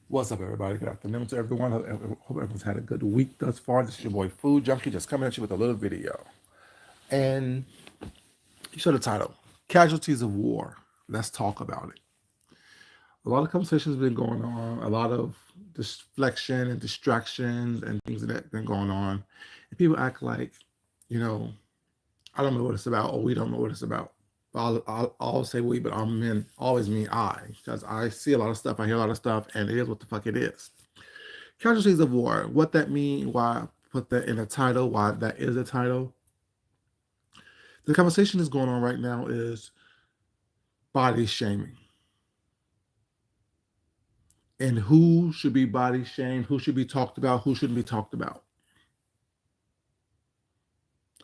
What's up, everybody? Good afternoon to everyone. Hope everyone's had a good week thus far. This is your boy Food Junkie, just coming at you with a little video. And you saw the title, Casualties of War. Let's talk about it. A lot of conversations have been going on, a lot of deflection and distractions and things that have been going on. And people act like, you know, I don't know what it's about, or we don't know what it's about. I'll say we, but I'm mean, always mean I, because I see a lot of stuff, I hear a lot of stuff, and it is what the fuck it is. Casualties of war. What that mean? Why I put that in the title? Why that is a title? The conversation that's going on right now is body shaming, and who should be body shamed, who should be talked about, who shouldn't be talked about.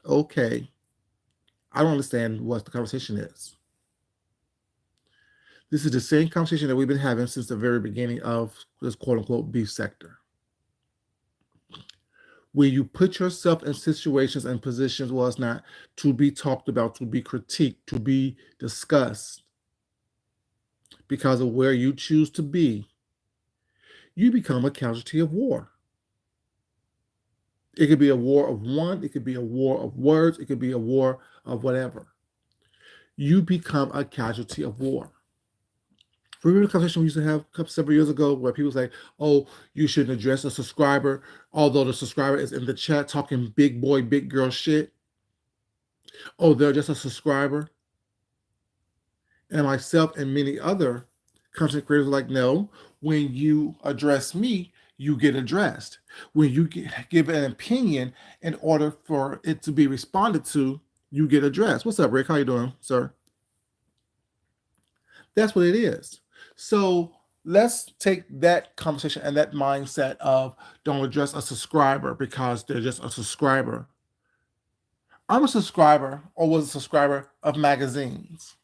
Okay, I don't understand what the conversation is. This is the same conversation that we've been having since the very beginning of this quote unquote beef sector, where you put yourself in situations and positions where it's not to be talked about, to be critiqued, to be discussed because of where you choose to be, you become a casualty of war. It could be a war of one, it could be a war of words, it could be a war of whatever. You become a casualty of war. Remember the conversation we used to have several years ago where people say, oh, you shouldn't address a subscriber, although the subscriber is in the chat talking big boy, big girl shit. Oh, they're just a subscriber. And myself and many other content creators are like, no, when you address me, you get addressed. When you give an opinion in order for it to be responded to, you get addressed. What's up, Rick? How you doing, sir? That's what it is. So let's take that conversation and that mindset of don't address a subscriber because they're just a subscriber. I'm a subscriber or was a subscriber of magazines.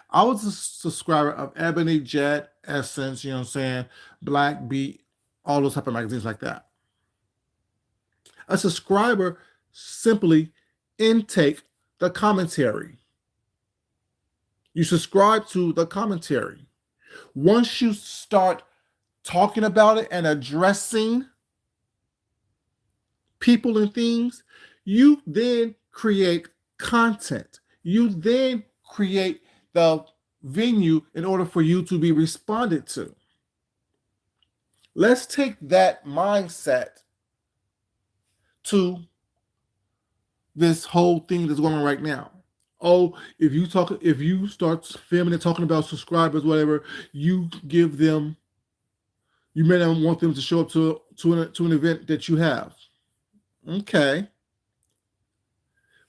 I was a subscriber of Ebony, Jet, Essence, you know what I'm saying, Black Beat, all those type of magazines like that. A subscriber simply intake the commentary. You subscribe to the commentary. Once you start talking about it and addressing people and things, you then create content. You then create the venue in order for you to be responded to. Let's take that mindset to this whole thing that's going on right now. Oh, if you start filming and talking about subscribers, whatever, you give them, you may not want them to show up to an event that you have. Okay.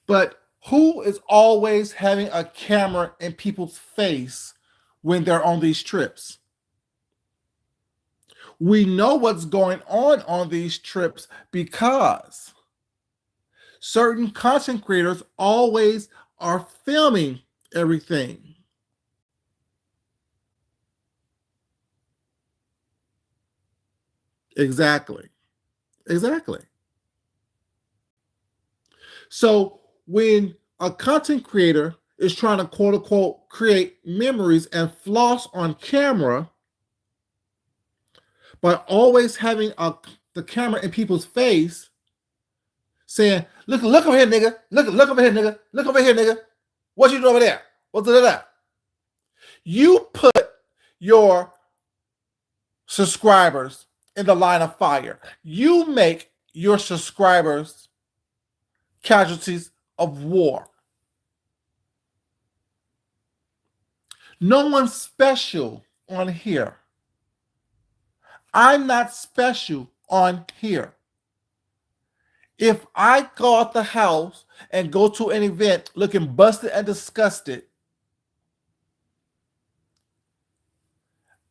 But who is always having a camera in people's face when they're on these trips? We know what's going on these trips because certain content creators always are filming everything. Exactly. So when a content creator is trying to quote unquote create memories and floss on camera by always having the camera in people's face saying, look over here, nigga. Look over here, nigga. Look over here, nigga. What you doing over there? What's that? You put your subscribers in the line of fire. You make your subscribers casualties of war. No one's special on here. I'm not special on here. If I go out the house and go to an event looking busted and disgusted,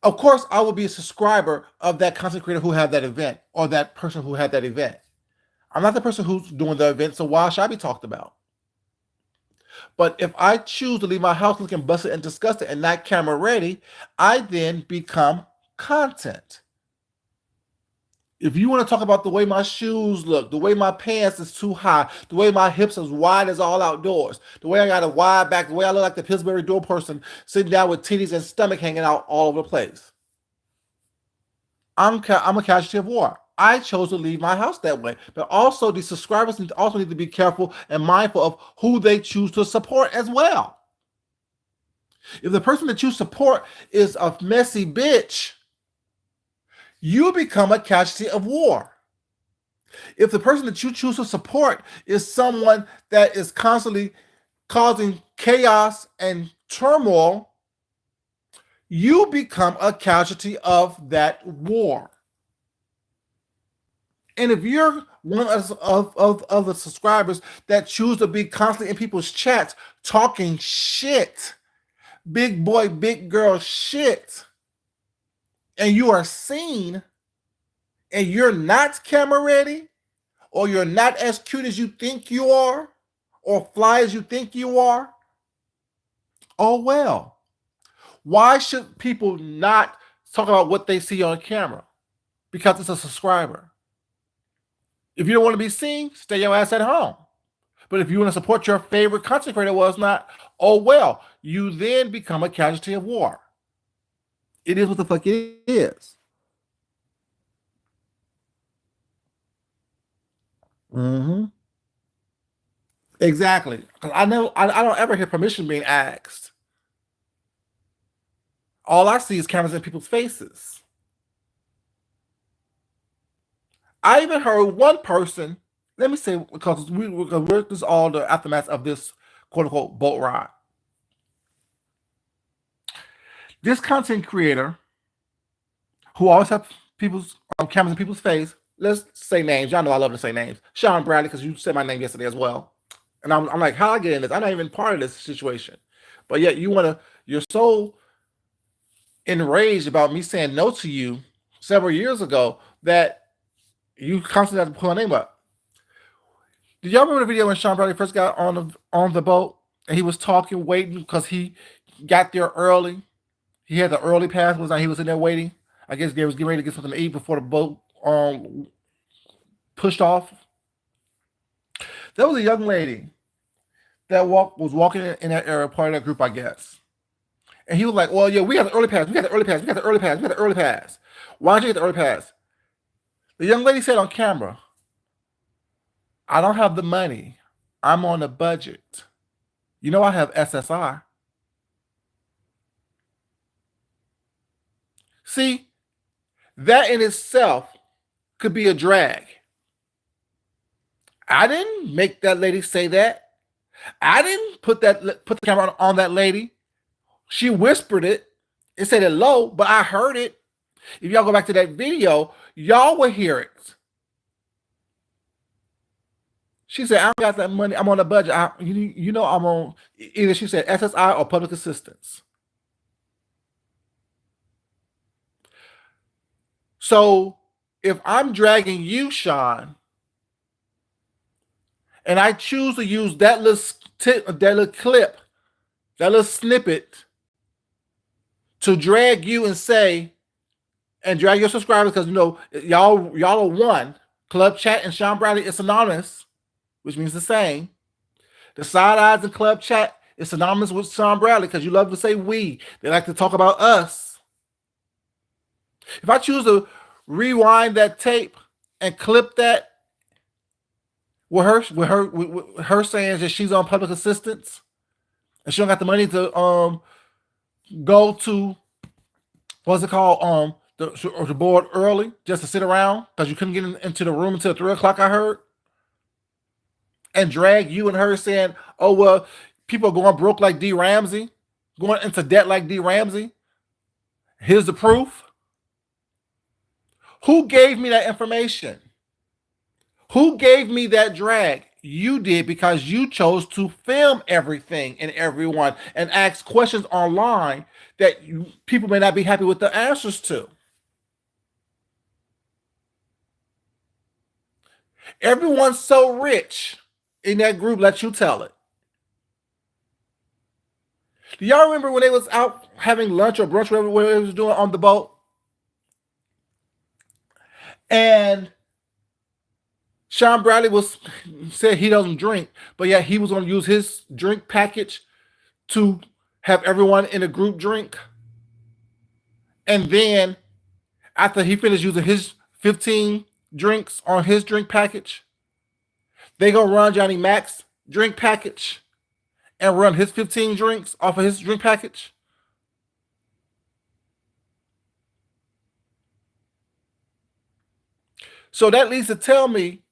of course I will be a subscriber of that content creator who had that event or that person who had that event. I'm not the person who's doing the event, so why should I be talked about? But if I choose to leave my house looking busted and disgusted and not camera ready, I then become content. If you want to talk about the way my shoes look, the way my pants is too high, the way my hips is wide as all outdoors, the way I got a wide back, the way I look like the Pillsbury Door person sitting down with titties and stomach hanging out all over the place. I'm a casualty of war. I chose to leave my house that way. But also, the subscribers also need to be careful and mindful of who they choose to support as well. If the person that you support is a messy bitch, you become a casualty of war. If the person that you choose to support is someone that is constantly causing chaos and turmoil, you become a casualty of that war. And if you're one of the subscribers that choose to be constantly in people's chats talking shit, big boy, big girl shit, and you are seen and you're not camera ready, or you're not as cute as you think you are, or fly as you think you are, oh well. Why should people not talk about what they see on camera? Because it's a subscriber. If you don't want to be seen, stay your ass at home. But if you want to support your favorite content creator, well, it's not, oh well. You then become a casualty of war. It is what the fuck it is. Mm-hmm. Exactly. I know I don't ever hear permission being asked. All I see is cameras in people's faces. I even heard one person, let me say, because we're this is all the aftermath of this quote unquote boat ride. This content creator who always have people's cameras in people's face, let's say names. Y'all know I love to say names. Sean Bradley, because you said my name yesterday as well. And I'm like, how I get in this? I'm not even part of this situation. But yet you're so enraged about me saying no to you several years ago that you constantly have to pull my name up. Did y'all remember the video when Sean Bradley first got on the boat and he was talking, waiting because he got there early? He had the early pass. Was like he was in there waiting. I guess they was getting ready to get something to eat before the boat pushed off. There was a young lady that was walking in that area, part of that group, I guess. And he was like, "Well, yeah, we got the early pass. We got the early pass. We got the early pass. We got the early pass. Why don't you get the early pass?" The young lady said on camera, "I don't have the money. I'm on a budget. You know I have SSI." See, that in itself could be a drag. I didn't make that lady say that. I didn't put the camera on that lady. She whispered it. It said it low, but I heard it. If y'all go back to that video, y'all will hear it. She said, "I don't got that money. I'm on a budget. You know I'm on," either she said SSI or public assistance. So if I'm dragging you, Sean, and I choose to use that little clip, that little snippet to drag you and say, and drag your subscribers, because you know y'all are one. Club Chat and Sean Bradley is synonymous, which means the same. The side eyes and Club Chat is synonymous with Sean Bradley because you love to say we. They like to talk about us. If I choose to rewind that tape and clip that with her saying that she's on public assistance and she don't got the money to go to what's it called the board early just to sit around because you couldn't get into the room until 3 o'clock, I heard, and drag you and her saying, "Oh well, people are going broke like D. Ramsey, going into debt like D. Ramsey. Here's the proof." Who gave me that information? Who gave me that drag? You did, because you chose to film everything and everyone and ask questions online that people may not be happy with the answers to. Everyone's so rich in that group, let you tell it. Do y'all remember when they was out having lunch or brunch, whatever they was doing on the boat? And Sean Bradley said he doesn't drink, but yeah, he was going to use his drink package to have everyone in a group drink. And then After he finished using his 15 drinks on his drink package, they gonna run Johnny Mac's drink package and run his 15 drinks off of his drink package. So that leads to tell me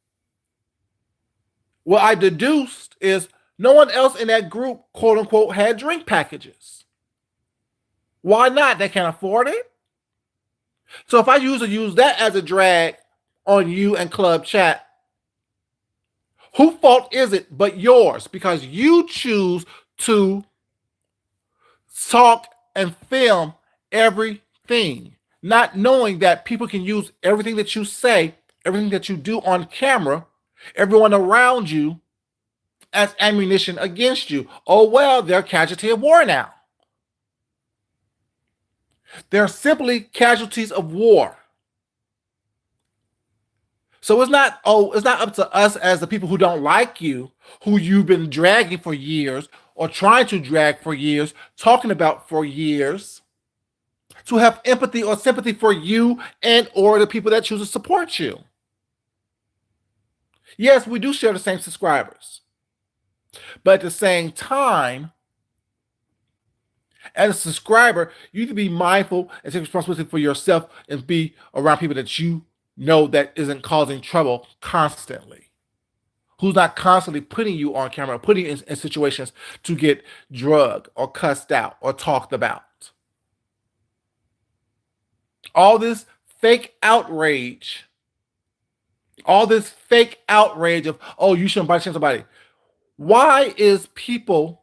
what I deduced is no one else in that group, quote unquote, had drink packages. Why not? They can't afford it. So if I use that as a drag on you and Club Chat, whose fault is it but yours? Because you choose to talk and film everything, not knowing that people can use everything that you say, everything that you do on camera, everyone around you as ammunition against you. Oh, well, they're a casualty of war now. They're simply casualties of war. So it's not up to us as the people who don't like you, who you've been dragging for years or trying to drag for years, talking about for years, to have empathy or sympathy for you and or the people that choose to support you. Yes, we do share the same subscribers. But at the same time, as a subscriber, you need to be mindful and take responsibility for yourself and be around people that you know that isn't causing trouble constantly. Who's not constantly putting you on camera, putting you in situations to get drugged or cussed out or talked about. All this fake outrage, of, oh, you shouldn't bite somebody. Why is people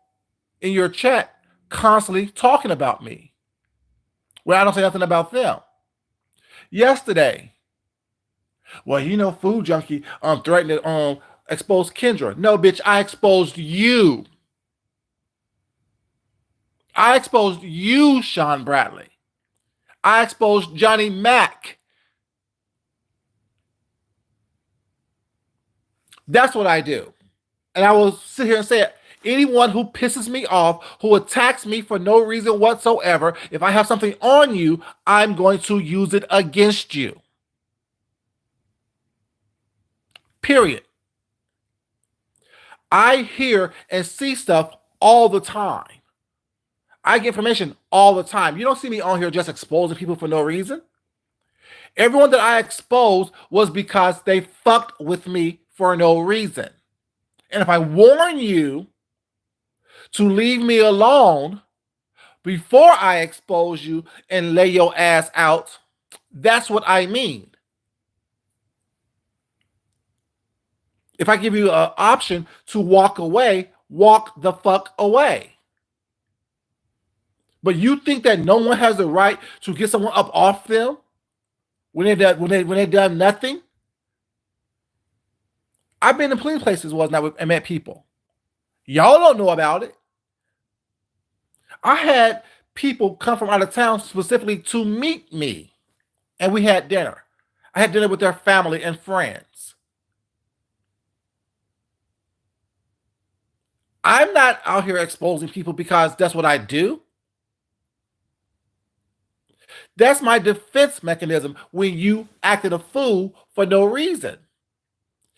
in your chat constantly talking about me? Well, I don't say nothing about them. Yesterday, well, Food Junkie threatened to expose Kendra. No, bitch, I exposed you. I exposed you, Sean Bradley. I exposed Johnny Mac. That's what I do. And I will sit here and say it. Anyone who pisses me off, who attacks me for no reason whatsoever, if I have something on you, I'm going to use it against you. Period. I hear and see stuff all the time. I get information all the time. You don't see me on here just exposing people for no reason. Everyone that I exposed was because they fucked with me for no reason. And if I warn you to leave me alone before I expose you and lay your ass out, that's what I mean. If I give you an option to walk away, walk the fuck away. But you think that no one has the right to get someone up off them when they done nothing? I've been in plenty of places and met people. Y'all don't know about it. I had people come from out of town specifically to meet me, and we had dinner. I had dinner with their family and friends. I'm not out here exposing people because that's what I do. That's my defense mechanism when you acted a fool for no reason.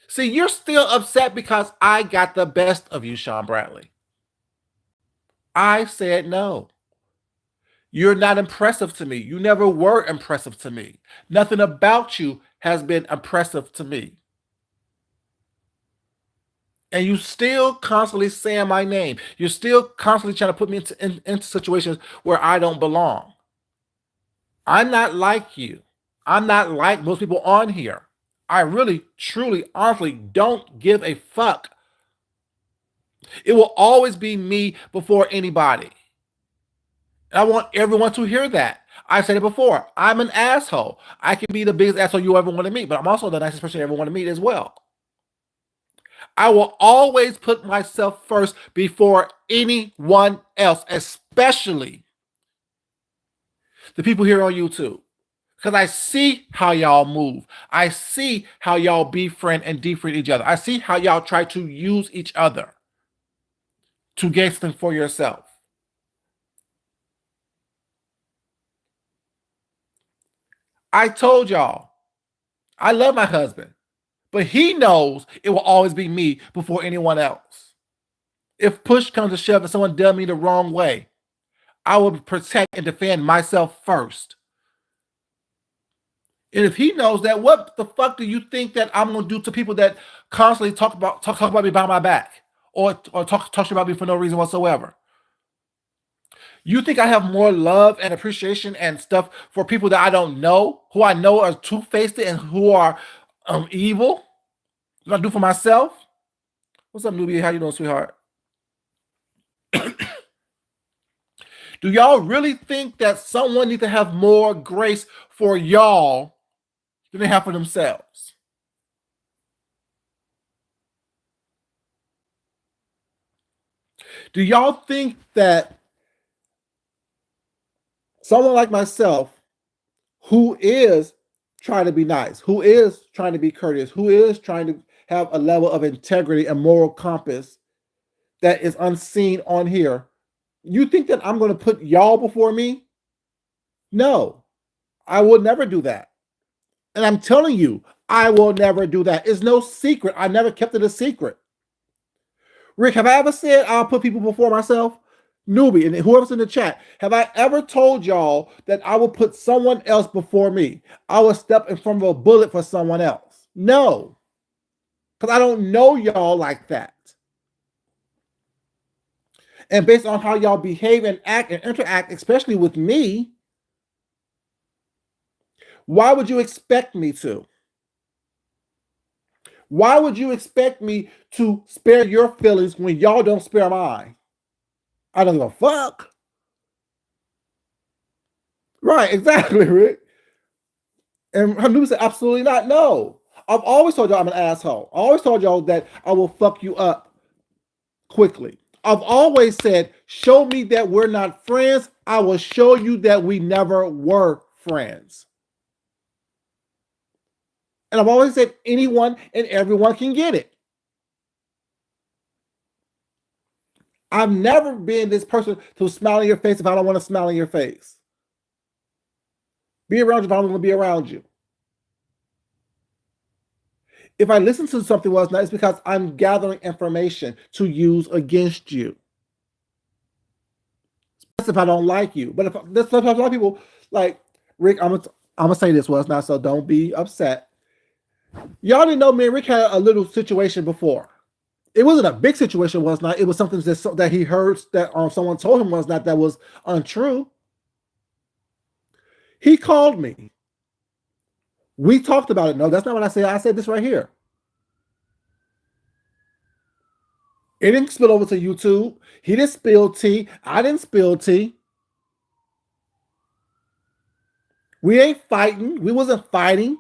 See, you're still upset because I got the best of you, Sean Bradley. I said no. You're not impressive to me. You never were impressive to me. Nothing about you has been impressive to me. And you still constantly saying my name. You're still constantly trying to put me into situations where I don't belong. I'm not like you. I'm not like most people on here. I really, truly, honestly don't give a fuck. It will always be me before anybody. And I want everyone to hear that. I said it before. I'm an asshole. I can be the biggest asshole you ever want to meet, but I'm also the nicest person you ever want to meet as well. I will always put myself first before anyone else, especially the people here on YouTube. Because I see how y'all move. I see how y'all befriend and defriend each other. I see how y'all try to use each other to gain something for yourself. I told y'all, I love my husband, but he knows it will always be me before anyone else. If push comes to shove and someone does me the wrong way, I will protect and defend myself first. And if he knows that, what the fuck do you think that I'm gonna do to people that constantly talk about me behind my back or talk about me for no reason whatsoever? You think I have more love and appreciation and stuff for people that I don't know, who I know are two-faced and who are evil, than I do for myself? What's up, newbie? How you doing, sweetheart? Do y'all really think that someone needs to have more grace for y'all than they have for themselves? Do y'all think that someone like myself, who is trying to be nice, who is trying to be courteous, who is trying to have a level of integrity and moral compass that is unseen on here, you think that I'm going to put y'all before me? No, I will never do that. And I'm telling you, I will never do that. It's no secret. I never kept it a secret. Rick, have I ever said I'll put people before myself? Newbie, and whoever's in the chat, have I ever told y'all that I will put someone else before me? I will step in front of a bullet for someone else? No, because I don't know y'all like that. And based on how y'all behave and act and interact, especially with me, why would you expect me to? Why would you expect me to spare your feelings when y'all don't spare mine? I don't give a fuck. Right, exactly, Rick. And Hanuman said, absolutely not. No. I've always told y'all I'm an asshole. I always told y'all that I will fuck you up quickly. I've always said, show me that we're not friends. I will show you that we never were friends. And I've always said anyone and everyone can get it. I've never been this person to smile in your face if I don't want to smile in your face. Be around you if I don't want to be around you. If I listen to something was not, it's because I'm gathering information to use against you. That's if I don't like you. But if there's sometimes a lot of people like Rick, I'm gonna say this was not, so don't be upset. Y'all didn't know me and Rick had a little situation before. It wasn't a big situation, was not. It was something that he heard that someone told him was not that was untrue. He called me. We talked about it. No, that's not what I said. I said this right here. It didn't spill over to YouTube. He didn't spill tea. I didn't spill tea. We ain't fighting. We wasn't fighting.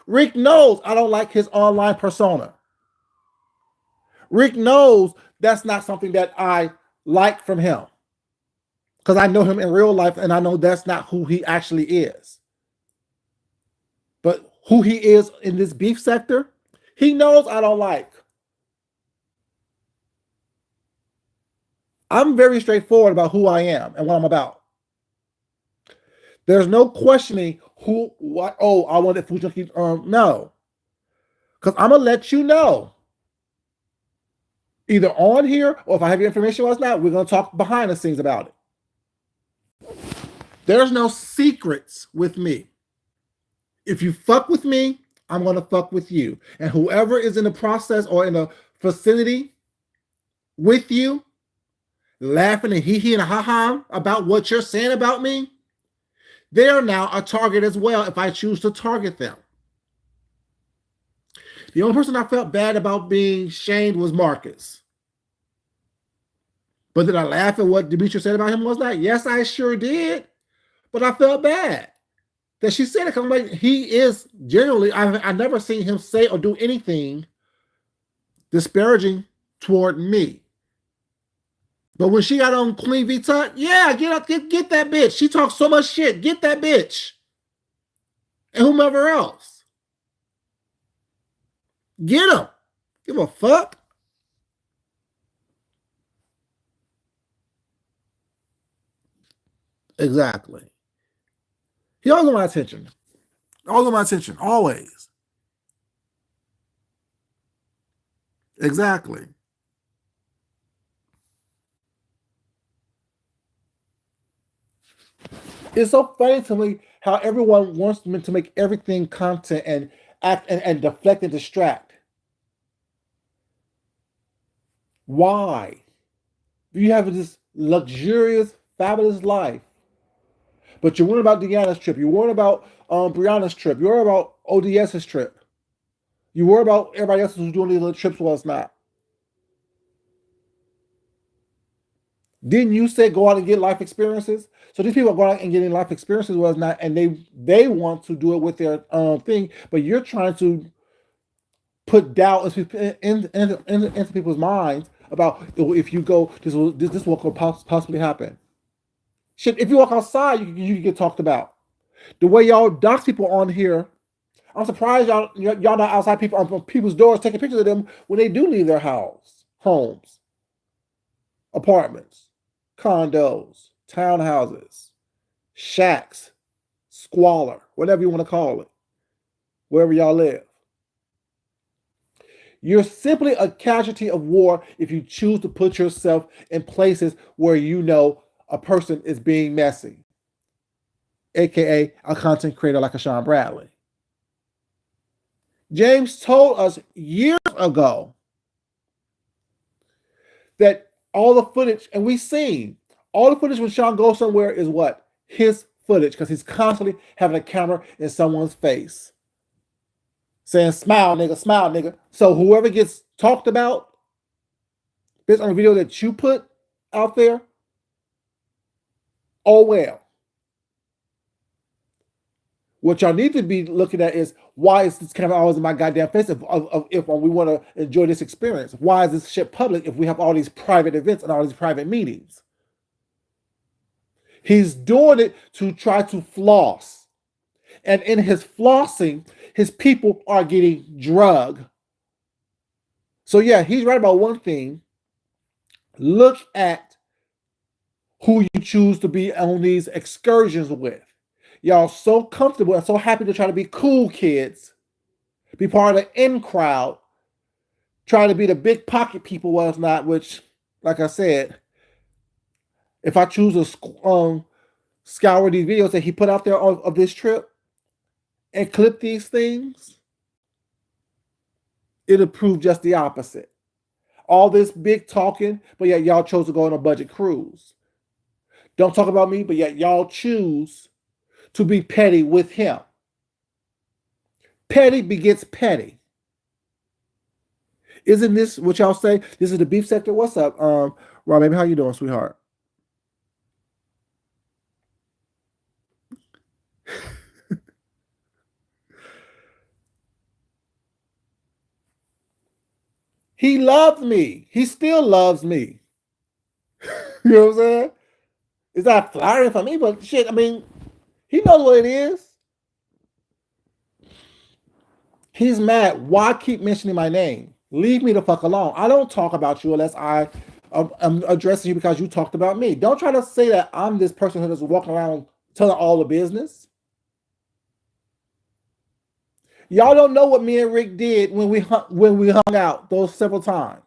Rick knows I don't like his online persona. Rick knows that's not something that I like from him. Because I know him in real life and I know that's not who he actually is. But who he is in this beef sector, he knows I don't like. I'm very straightforward about who I am and what I'm about. There's no questioning who, what, oh, I want that food junkie. No. Because I'm going to let you know. Either on here or if I have your information or not, we're going to talk behind the scenes about it. There's no secrets with me. If you fuck with me, I'm going to fuck with you. And whoever is in the process or in the vicinity with you, laughing and hee hee and ha ha about what you're saying about me, they are now a target as well if I choose to target them. The only person I felt bad about being shamed was Marcus. But did I laugh at what Demetria said about him was not? Yes, I sure did. But I felt bad that she said it because I'm like, he is generally, I've never seen him say or do anything disparaging toward me. But when she got on Queen V Tut, yeah, get that bitch. She talks so much shit. Get that bitch. And whomever else. Get him. Give a fuck. Exactly. He always want my attention. All of my attention, always. Exactly. It's so funny to me how everyone wants to make everything content and act and deflect and distract. Why? You have this luxurious, fabulous life, but you're worrying about Deanna's trip. You're worrying about Brianna's trip. You're worrying about ODS's trip. You worry about everybody else who's doing these little trips while it's not. Didn't you say go out and get life experiences? So these people are going out and getting life experiences while it's not, and they want to do it with their thing, but you're trying to put doubt into people's minds about if you go, this what could possibly happen. Shit, if you walk outside, you get talked about. The way y'all dox people on here, I'm surprised y'all not outside people on people's doors taking pictures of them when they do leave their homes, apartments, condos, townhouses, shacks, squalor, whatever you want to call it, wherever y'all live. You're simply a casualty of war if you choose to put yourself in places where you know a person is being messy, aka a content creator like a Sean Bradley. James told us years ago that all the footage, and we've seen all the footage when Sean goes somewhere is what? His footage, because he's constantly having a camera in someone's face saying, smile, nigga, smile, nigga. So whoever gets talked about based on the video that you put out there, oh well. What y'all need to be looking at is, why is this camera always in my goddamn face if we want to enjoy this experience? Why is this shit public if we have all these private events and all these private meetings? He's doing it to try to floss. And in his flossing, his people are getting drugged. So yeah, he's right about one thing. Look at who you choose to be on these excursions with. Y'all so comfortable and so happy to try to be cool kids, be part of the in crowd, trying to be the big pocket people was not, which, like I said, if I choose to scour these videos that he put out there of this trip and clip these things, it'll prove just the opposite. All this big talking, but yet y'all chose to go on a budget cruise. Don't talk about me, but yet y'all choose to be petty with him. Petty begets petty. Isn't this what y'all say? This is the beef sector. What's up, Rob? Baby, how you doing, sweetheart? He loved me. He still loves me. You know what I'm saying? It's not flattering for me, but shit, I mean, he knows what it is. He's mad. Why keep mentioning my name? Leave me the fuck alone. I don't talk about you unless I'm addressing you because you talked about me. Don't try to say that I'm this person who just walking around telling all the business. Y'all don't know what me and Rick did when we hung out those several times.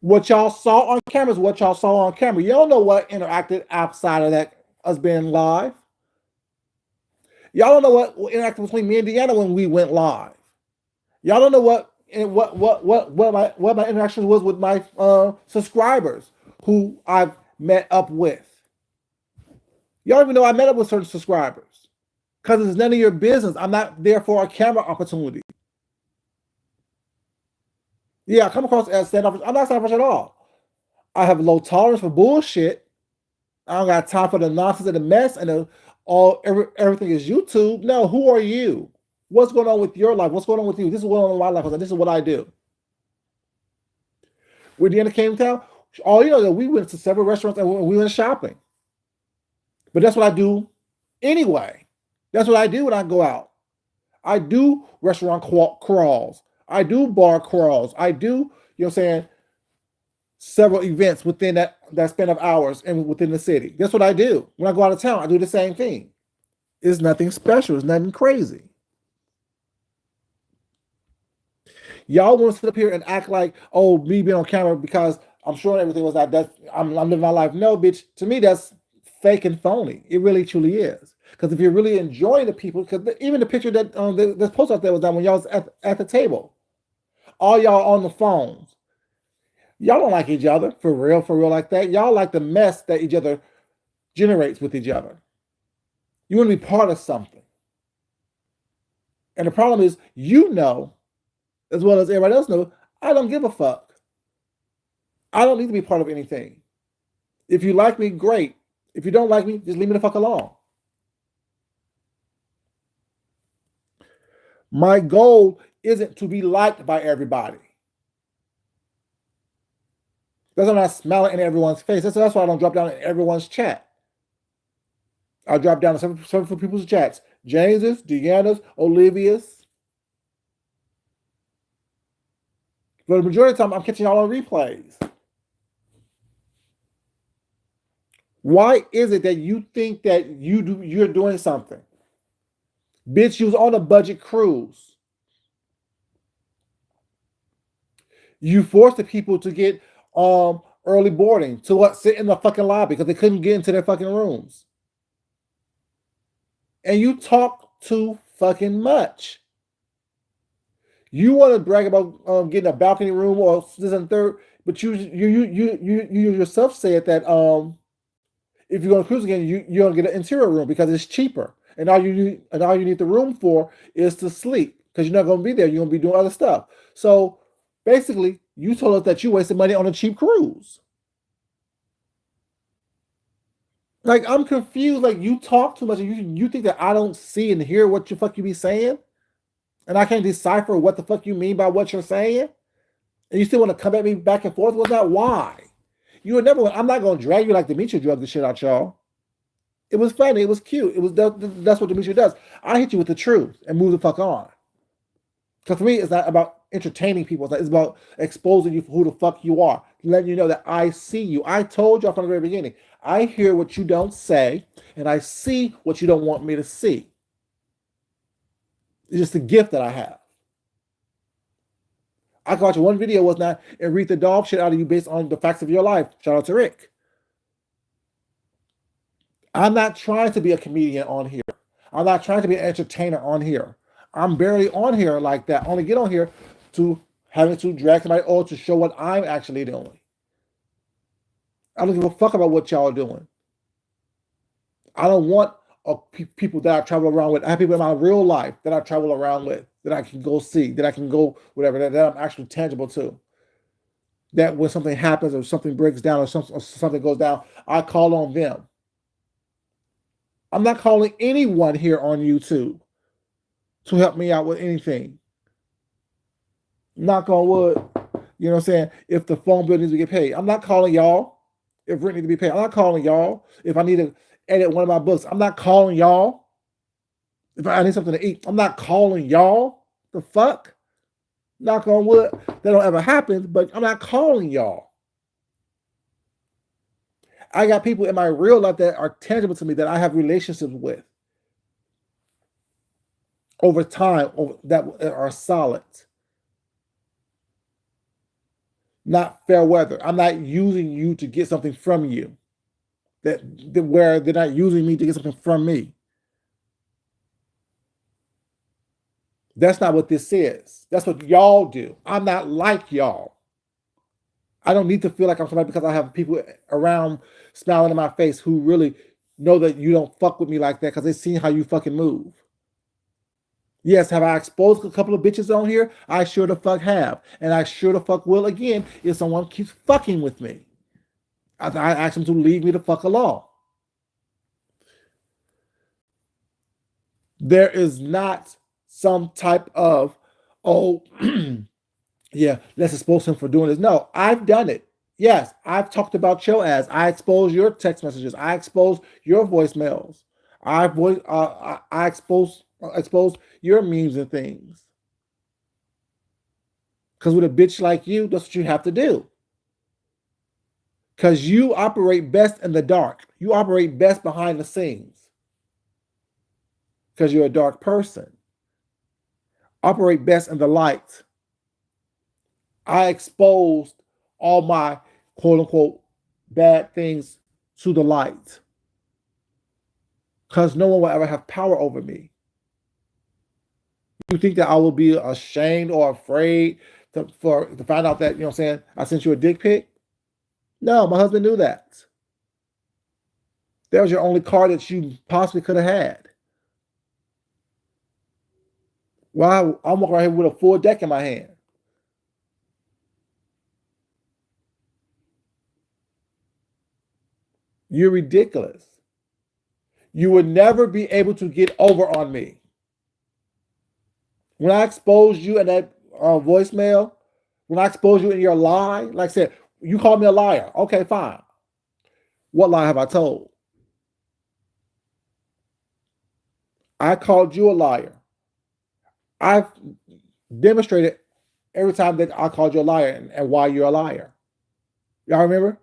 What y'all saw on camera is what y'all saw on camera. You don't know what interacted outside of that, us being live. Y'all don't know what interacted between me and Deanna when we went live. Y'all don't know what my interactions was with my subscribers who I've met up with. Y'all even know I met up with certain subscribers because it's none of your business. I'm not there for a camera opportunity. Yeah, I come across as standoffish. I'm not standoffish at all. I have low tolerance for bullshit. I don't got time for the nonsense and the mess and everything is YouTube. No, who are you? What's going on with your life? What's going on with you? This is what going on in my life. This is what I do. When Deanna came to town, all you know that we went to several restaurants and we went shopping. But that's what I do anyway. That's what I do when I go out. I do restaurant crawls. I do bar crawls. I do, you know what I'm saying, several events within that span of hours and within the city. That's what I do. When I go out of town, I do the same thing. It's nothing special. It's nothing crazy. Y'all want to sit up here and act like, oh, me being on camera because I'm showing everything was like that. I'm living my life. No, bitch. To me, that's fake and phony. It really truly is. Because if you're really enjoying the people, because even the picture that post out there was that when y'all was at the table, all y'all on the phones. Y'all don't like each other for real like that. Y'all like the mess that each other generates with each other. You want to be part of something. And the problem is, as well as everybody else knows, I don't give a fuck. I don't need to be part of anything. If you like me, great. If you don't like me, just leave me the fuck alone. My goal isn't to be liked by everybody. That's why I'm not smiling in everyone's face. That's why I don't drop down in everyone's chat. I'll drop down to some people's chats. James's, Deanna's, Olivia's. But the majority of the time, I'm catching y'all on replays. Why is it that you think that you're doing something? Bitch, you was on a budget cruise. You forced the people to get early boarding to sit in the fucking lobby because they couldn't get into their fucking rooms. And you talk too fucking much. You want to brag about getting a balcony room or this and third, but you yourself said that if you're going to cruise again, you're going to get an interior room because it's cheaper, and all you need the room for is to sleep because you're not going to be there. You're going to be doing other stuff. So basically, you told us that you wasted money on a cheap cruise. Like, I'm confused. Like, you talk too much, and you think that I don't see and hear what the fuck you be saying, and I can't decipher what the fuck you mean by what you're saying, and you still want to come at me back and forth with that? Why? You would never. I'm not gonna drag you like Demetria drugged the shit out y'all. It was funny. It was cute. That's what Demetria does. I hit you with the truth and move the fuck on. Because for me, it's not about entertaining people. It's about exposing you for who the fuck you are, letting you know that I see you. I told y'all from the very beginning. I hear what you don't say, and I see what you don't want me to see. It's just a gift that I have. I can watch one video was not and read the dog shit out of you based on the facts of your life. Shout out to Rick. I'm not trying to be a comedian on here. I'm not trying to be an entertainer on here. I'm barely on here like that. I only get on here to having to drag somebody or to show what I'm actually doing. I don't give a fuck about what y'all are doing. I don't want people that I travel around with. I have people in my real life that I travel around with, that I can go see, that I can go whatever, that I'm actually tangible to. That when something happens or something breaks down or something goes down, I call on them. I'm not calling anyone here on YouTube to help me out with anything. Knock on wood. You know what I'm saying? If the phone bill needs to get paid, I'm not calling y'all. If rent needs to be paid, I'm not calling y'all. If I need to edit one of my books, I'm not calling y'all. If I need something to eat, I'm not calling y'all. The fuck? Knock on wood. That don't ever happen, but I'm not calling y'all. I got people in my real life that are tangible to me that I have relationships with over time that are solid. Not fair weather. I'm not using you to get something from you. Where they're not using me to get something from me. That's not what this is. That's what y'all do. I'm not like y'all. I don't need to feel like I'm somebody because I have people around smiling in my face who really know that you don't fuck with me like that because they seen how you fucking move. Yes, have I exposed a couple of bitches on here? I sure the fuck have. And I sure the fuck will again if someone keeps fucking with me. I ask them to leave me the fuck alone. There is not some type of, oh, yeah, let's expose him for doing this. No, I've done it. Yes, I've talked about your ass. I expose your text messages. I expose your voicemails. I expose your memes and things. Because with a bitch like you, that's what you have to do. Because you operate best in the dark. You operate best behind the scenes. because you're a dark person. Operate best in the light. I exposed all my quote unquote bad things to the light because no one will ever have power over me. You think that I will be ashamed or afraid to find out that, you know what I'm saying, I sent you a dick pic? No, my husband knew that. That was your only car that you possibly could have had. Well, I'm walking around here with a full deck in my hand. You're ridiculous. You would never be able to get over on me. When I exposed you in that voicemail, when I exposed you in your lie, like I said, you called me a liar. Okay, fine. What lie have I told? I called you a liar. I've demonstrated every time that I called you a liar and why you're a liar. Y'all remember?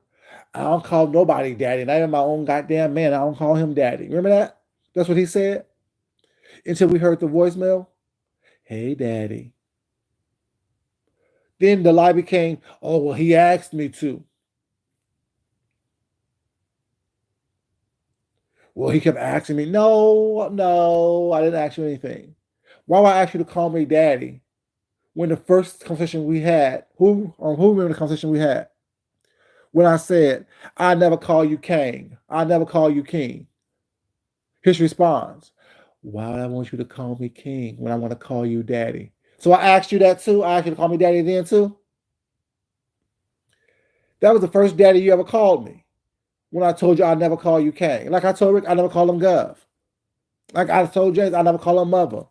I don't call nobody daddy. Not even my own goddamn man. I don't call him daddy. Remember that? That's what he said? Until we heard the voicemail. Hey, daddy. Then the lie became, oh, well, he asked me to. Well, he kept asking me, no, I didn't ask you anything. Why would I ask you to call me daddy when the first conversation we had, who remember the conversation we had? When I said, I never call you king. I never call you king. His response, why would I want you to call me king when I want to call you daddy? So I asked you that too. I asked you to call me daddy then too. That was the first daddy you ever called me. When I told you I never call you king. Like I told Rick, I never call him Gov. Like I told James, I never call him mother.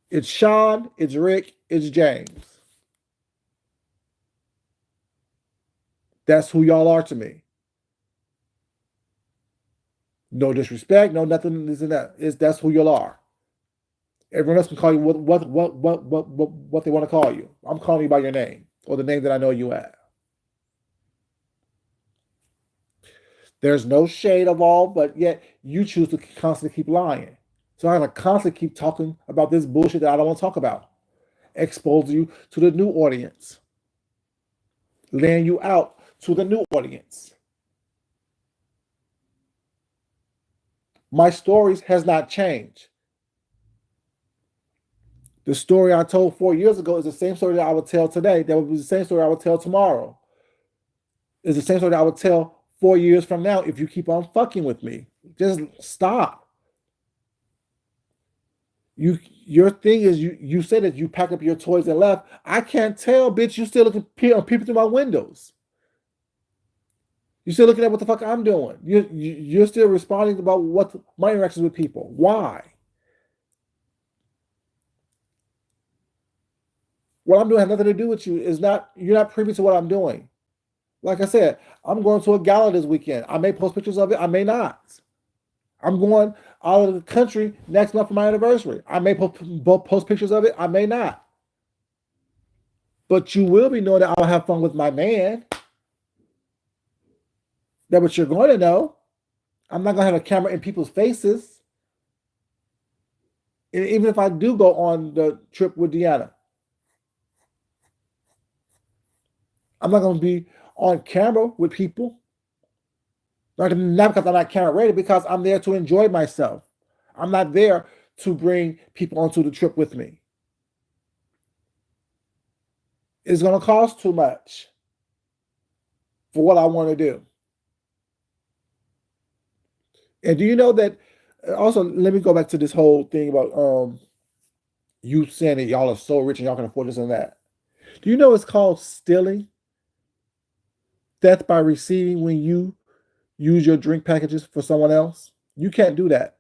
It's Sean, it's Rick, it's James. That's who y'all are to me. No disrespect, no nothing. This and that. That's who y'all are. Everyone else can call you what they want to call you. I'm calling you by your name or the name that I know you at. There's no shade of all, but yet you choose to constantly keep lying. So I'm gonna constantly keep talking about this bullshit that I don't want to talk about. Expose you to the new audience. Laying you out to the new audience. My stories has not changed. The story I told 4 years ago is the same story that I would tell today. That would be the same story I would tell tomorrow. It's the same story that I would tell 4 years from now if you keep on fucking with me. Just stop. Your thing is you said that you packed up your toys and left. I can't tell, bitch. You still looking peeping through my windows. You're still looking at what the fuck I'm doing. You're still responding about what my interactions with people. Why? What I'm doing has nothing to do with you. You're not privy to what I'm doing. Like I said, I'm going to a gala this weekend. I may post pictures of it. I may not. I'm going out of the country next month for my anniversary. I may post pictures of it. I may not. But you will be knowing that I'll have fun with my man. That's what you're going to know. I'm not going to have a camera in people's faces. And even if I do go on the trip with Deanna, I'm not going to be on camera with people. Not because I'm not camera ready, because I'm there to enjoy myself. I'm not there to bring people onto the trip with me. It's going to cost too much for what I want to do. And do you know that? Also, let me go back to this whole thing about you saying that y'all are so rich and y'all can afford this and that. Do you know it's called stealing? Theft by receiving when you use your drink packages for someone else. You can't do that.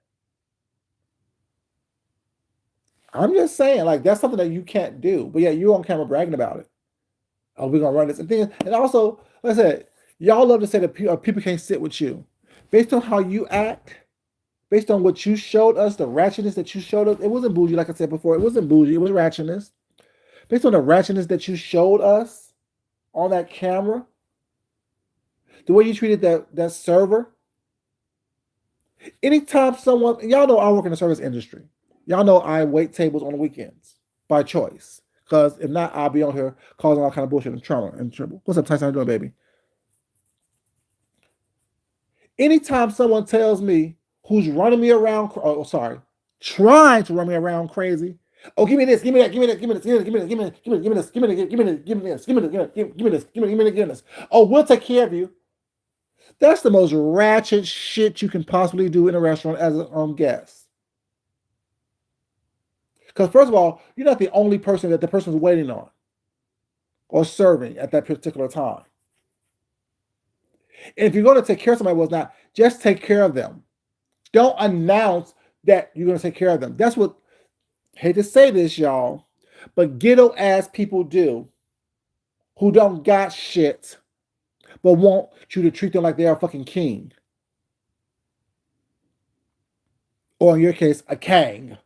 I'm just saying, like, that's something that you can't do. But yeah, you're on camera bragging about it. Oh, we're gonna run this and also, like I said, y'all love to say that people can't sit with you based on how you act, based on what you showed us, the ratchetness that you showed us. It wasn't bougie, like I said before. It wasn't bougie. It was ratchetness. Based on the ratchetness that you showed us on that camera, the way you treated that server, Anytime someone, y'all know I work in the service industry. Y'all know I wait tables on the weekends by choice. Because if not, I'll be on here causing all kind of bullshit and trauma and trouble. What's up, Tyson? How you doing, baby? Anytime someone tells me who's running me around, oh, sorry, trying to run me around crazy. Oh, give me this, give me that, give me that, give me this, give me this, give me this, give me this, give me this, give me this, give me this, give me this, give me this, give me this. Oh, we'll take care of you. That's the most ratchet shit you can possibly do in a restaurant as a guest. Because first of all, you're not the only person that the person's waiting on or serving at that particular time. And if you're going to take care of somebody who's not, just take care of them. Don't announce that you're going to take care of them. That's what, hate to say this, y'all, but ghetto ass people do who don't got shit but want you to treat them like they are a fucking king. Or in your case, a king.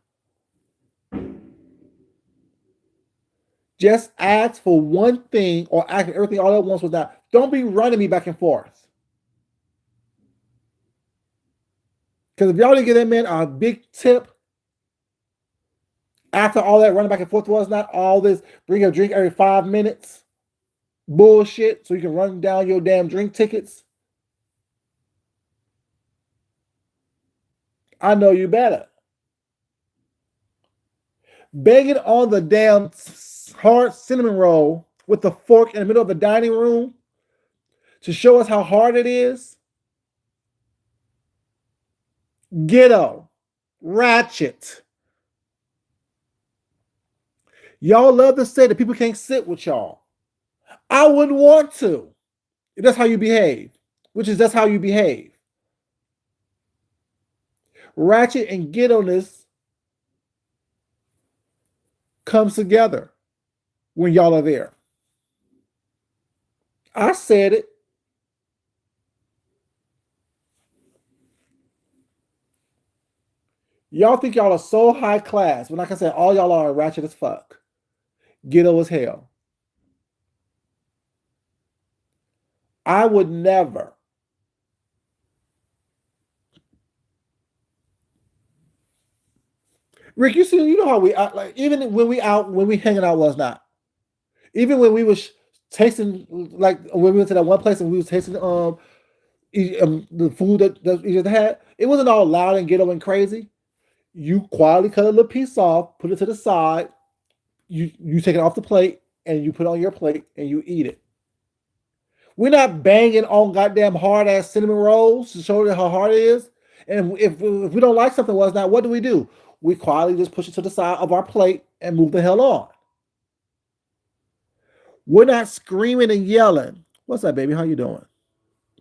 Just ask for one thing or ask for everything all at once was not. Don't be running me back and forth. Because if y'all didn't give that man a big tip after all that running back and forth was not all this bring a drink every 5 minutes bullshit so you can run down your damn drink tickets, I know you better. Banging on the damn hard cinnamon roll with the fork in the middle of the dining room to show us how hard it is. Ghetto. Ratchet. Y'all love to say that people can't sit with y'all. I wouldn't want to. If that's how you behave. Which is that's how you behave. Ratchet and ghetto-ness comes together when y'all are there. I said it. Y'all think y'all are so high class. When like I said, all y'all are ratchet as fuck. Ghetto as hell. I would never. Rick, you know how we act, like even when we hanging out was not. Even when we was tasting, like when we went to that one place and we was tasting the food that we just had, it wasn't all loud and ghetto and crazy. You quietly cut a little piece off, put it to the side, you take it off the plate, and you put it on your plate and you eat it. We're not banging on goddamn hard ass cinnamon rolls to show you how hard it is. And if we don't like something was not, what do? We quietly just push it to the side of our plate and move the hell on. We're not screaming and yelling. What's up, baby? How you doing?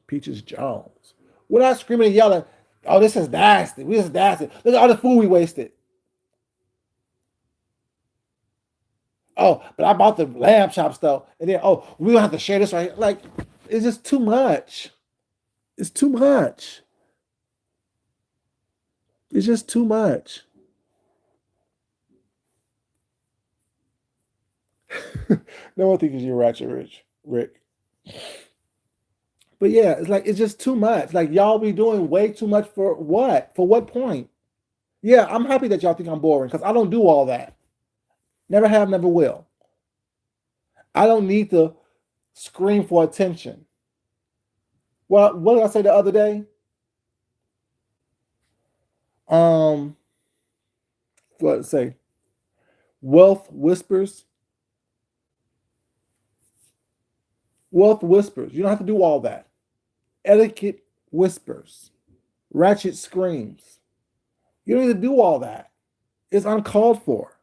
Peaches Jones. We're not screaming and yelling. Oh, this is nasty. This is nasty. Look at all the food we wasted. Oh, but I bought the lamb chops though. And then, oh, we don't have to share this right here. Like, it's just too much. It's too much. It's just too much. No one thinks you're ratchet rich, Rick. But yeah, it's like it's just too much. Like y'all be doing way too much for what? For what point? Yeah, I'm happy that y'all think I'm boring because I don't do all that. Never have, never will. I don't need to scream for attention. Well, what did I say the other day? What did I say? Wealth whispers. Wealth whispers. You don't have to do all that. Etiquette whispers. Ratchet screams. You don't need to do all that. It's uncalled for.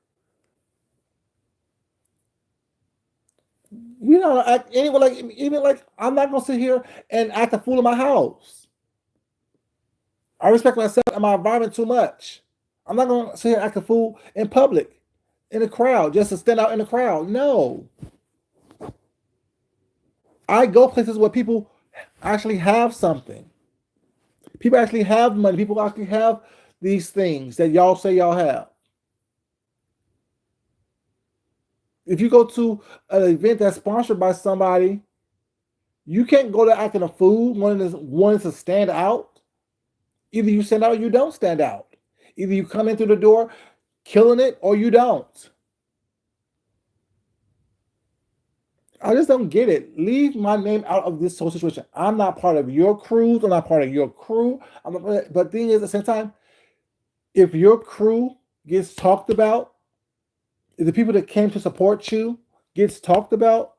We don't act anyway. Like even like I'm not gonna sit here and act a fool in my house. I respect myself and my environment too much. I'm not gonna sit here and act a fool in public, in the crowd, just to stand out in the crowd. No. I go places where people actually have something. People actually have money. People actually have these things that y'all say y'all have. If you go to an event that's sponsored by somebody, you can't go to acting a fool, wanting to stand out. Either you stand out or you don't stand out. Either you come in through the door killing it or you don't. I just don't get it. Leave my name out of this whole situation. I'm not part of your crew. I'm not part of your crew. But the thing is, at the same time, if your crew gets talked about, if the people that came to support you gets talked about,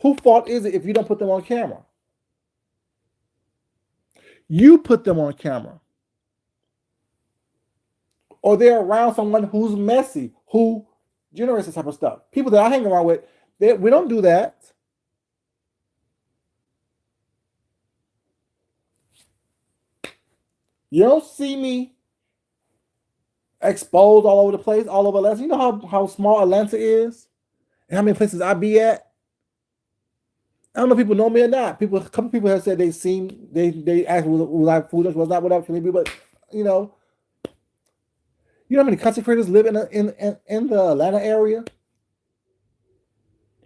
whose fault is it if you don't put them on camera? You put them on camera. Or they're around someone who's messy, who generates this type of stuff. People that I hang around with, we don't do that. You don't see me exposed all over the place, all over Atlanta. You know how small Atlanta is and how many places I be at? I don't know if people know me or not. A couple people have said they asked was I foolish, was not whatever, but you know, you know how many content creators live in the Atlanta area,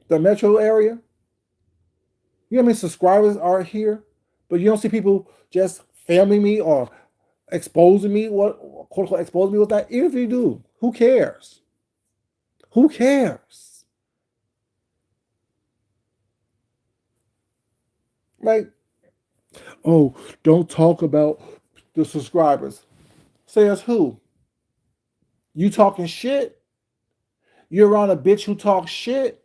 the metro area. You know how many subscribers are here, but you don't see people just filming me or exposing me. What quote unquote exposing me with that? Even if you do, who cares? Who cares? Like, oh, don't talk about the subscribers. Say as who? You talking shit? You're around a bitch who talks shit?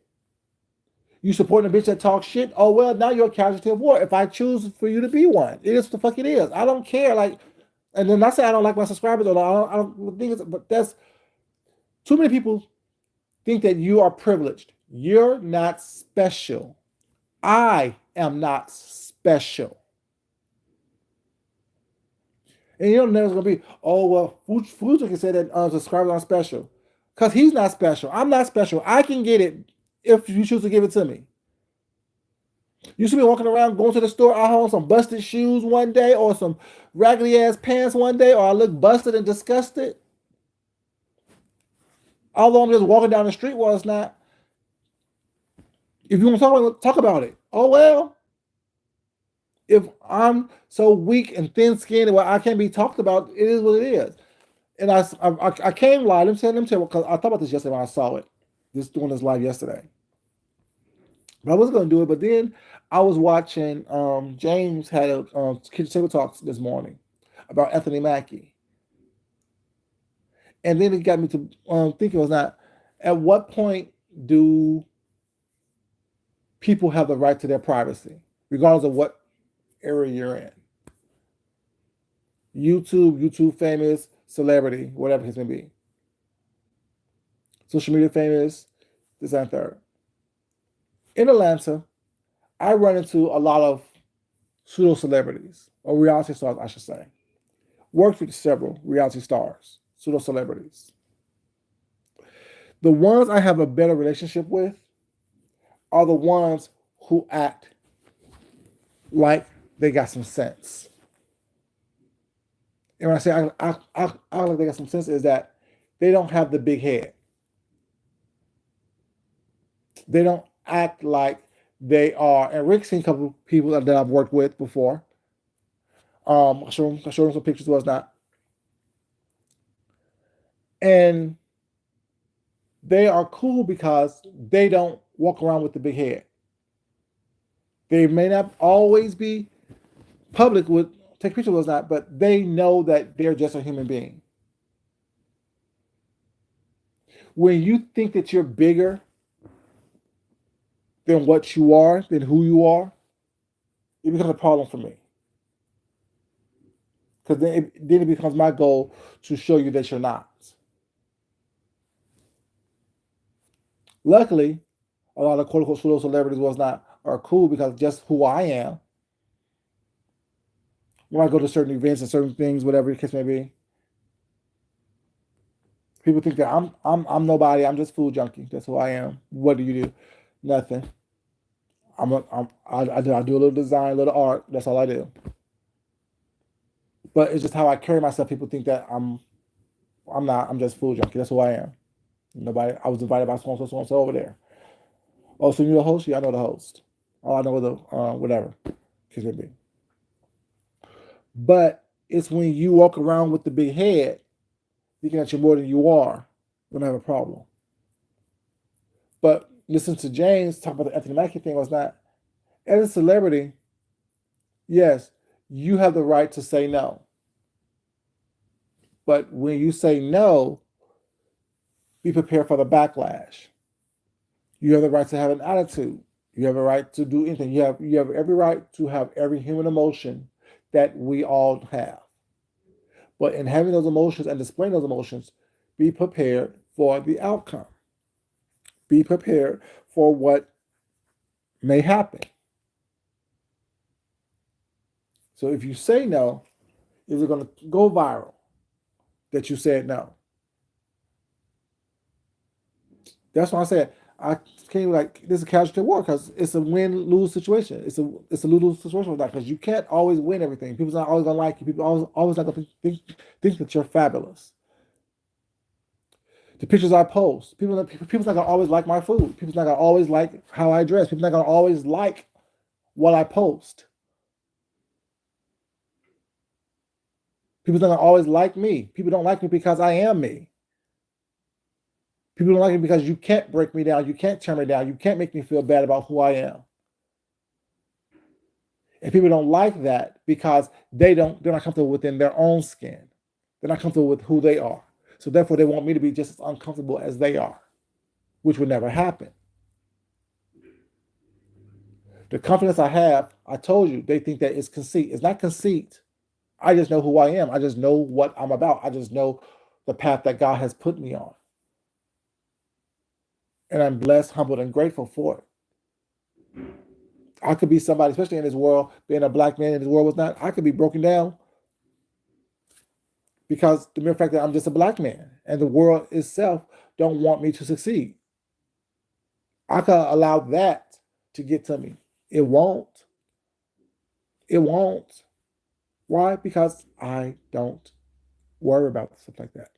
You supporting a bitch that talks shit? Oh well, now you're a casualty of war. If I choose for you to be one, it is what the fuck it is. I don't care. Like, and then I say I don't like my subscribers, or I don't think it's, but that's too many people think that you are privileged. You're not special. I am not special. And you don't know it's gonna be, oh well, Fuji can say that subscribers aren't special. Because he's not special. I'm not special. I can get it if you choose to give it to me. You see me walking around going to the store, I hold some busted shoes one day or some raggedy ass pants one day, or I look busted and disgusted. Although I'm just walking down the street, well, it's not. If you want to talk about it. Oh well. If I'm so weak and thin skinned where I can't be talked about, it is what it is. And I came live. Let me tell you, because I thought about this yesterday when I saw it. Just doing this live yesterday. But I wasn't going to do it. But then I was watching, James had a Kitchen Table Talks this morning about Anthony Mackie. And then it got me to thinking, was not, at what point do people have the right to their privacy, regardless of what area you're in? YouTube famous, celebrity, whatever it may be. Social media famous, this and third. In Atlanta, I run into a lot of pseudo celebrities, or reality stars, I should say. Worked with several reality stars, pseudo celebrities. The ones I have a better relationship with are the ones who act like they got some sense. And when I say I like they got some sense, is that they don't have the big head. They don't act like they are. And Rick's seen a couple of people that I've worked with before. I showed him some pictures, was not. And they are cool because they don't walk around with the big head. They may not always be public with take pictures with not, but they know that they're just a human being. When you think that you're bigger than what you are, than who you are, it becomes a problem for me. Because then it becomes my goal to show you that you're not. Luckily, a lot of quote unquote pseudo celebrities are cool because just who I am. When I go to certain events and certain things, whatever the case may be, people think that I'm nobody. I'm just food junkie. That's who I am. What do you do? Nothing. I do a little design, a little art. That's all I do. But it's just how I carry myself. People think that I'm not. I'm just food junkie. That's who I am. Nobody. I was invited by so and so over there. Oh, so you're the host? Yeah, I know the host. Oh, I know the whatever. Case may be. But It's when you walk around with the big head, thinking that you're more than you are, you're gonna have a problem. But listen to James talk about the Anthony Mackie thing was not as a celebrity. Yes, you have the right to say no, but when you say no, be prepared for the backlash. You have the right to have an attitude. You have a right to do anything. You have every right to have every human emotion that we all have. But in having those emotions and displaying those emotions, be prepared for the outcome. Be prepared for what may happen. So if you say no, is it going to go viral that you said no? That's why I said I came like this is a casualty of war because it's a win-lose situation. It's a lose-lose situation with that because you can't always win everything. People's not always gonna like you. People always not gonna think that you're fabulous. The pictures I post, people's not gonna always like my food. People's not gonna always like how I dress. People's not gonna always like what I post. People's not gonna always like me. People don't like me because I am me. People don't like me because you can't break me down. You can't tear me down. You can't make me feel bad about who I am. And people don't like that because they're not comfortable within their own skin. They're not comfortable with who they are. So therefore they want me to be just as uncomfortable as they are, which would never happen. The confidence I have, I told you, they think that it's conceit. It's not conceit. I just know who I am. I just know what I'm about. I just know the path that God has put me on. And I'm blessed, humbled, and grateful for it. I could be somebody, especially in this world, being a black man in this world was not, I could be broken down because the mere fact that I'm just a black man and the world itself don't want me to succeed. I could allow that to get to me. It won't. It won't. Why? Because I don't worry about stuff like that.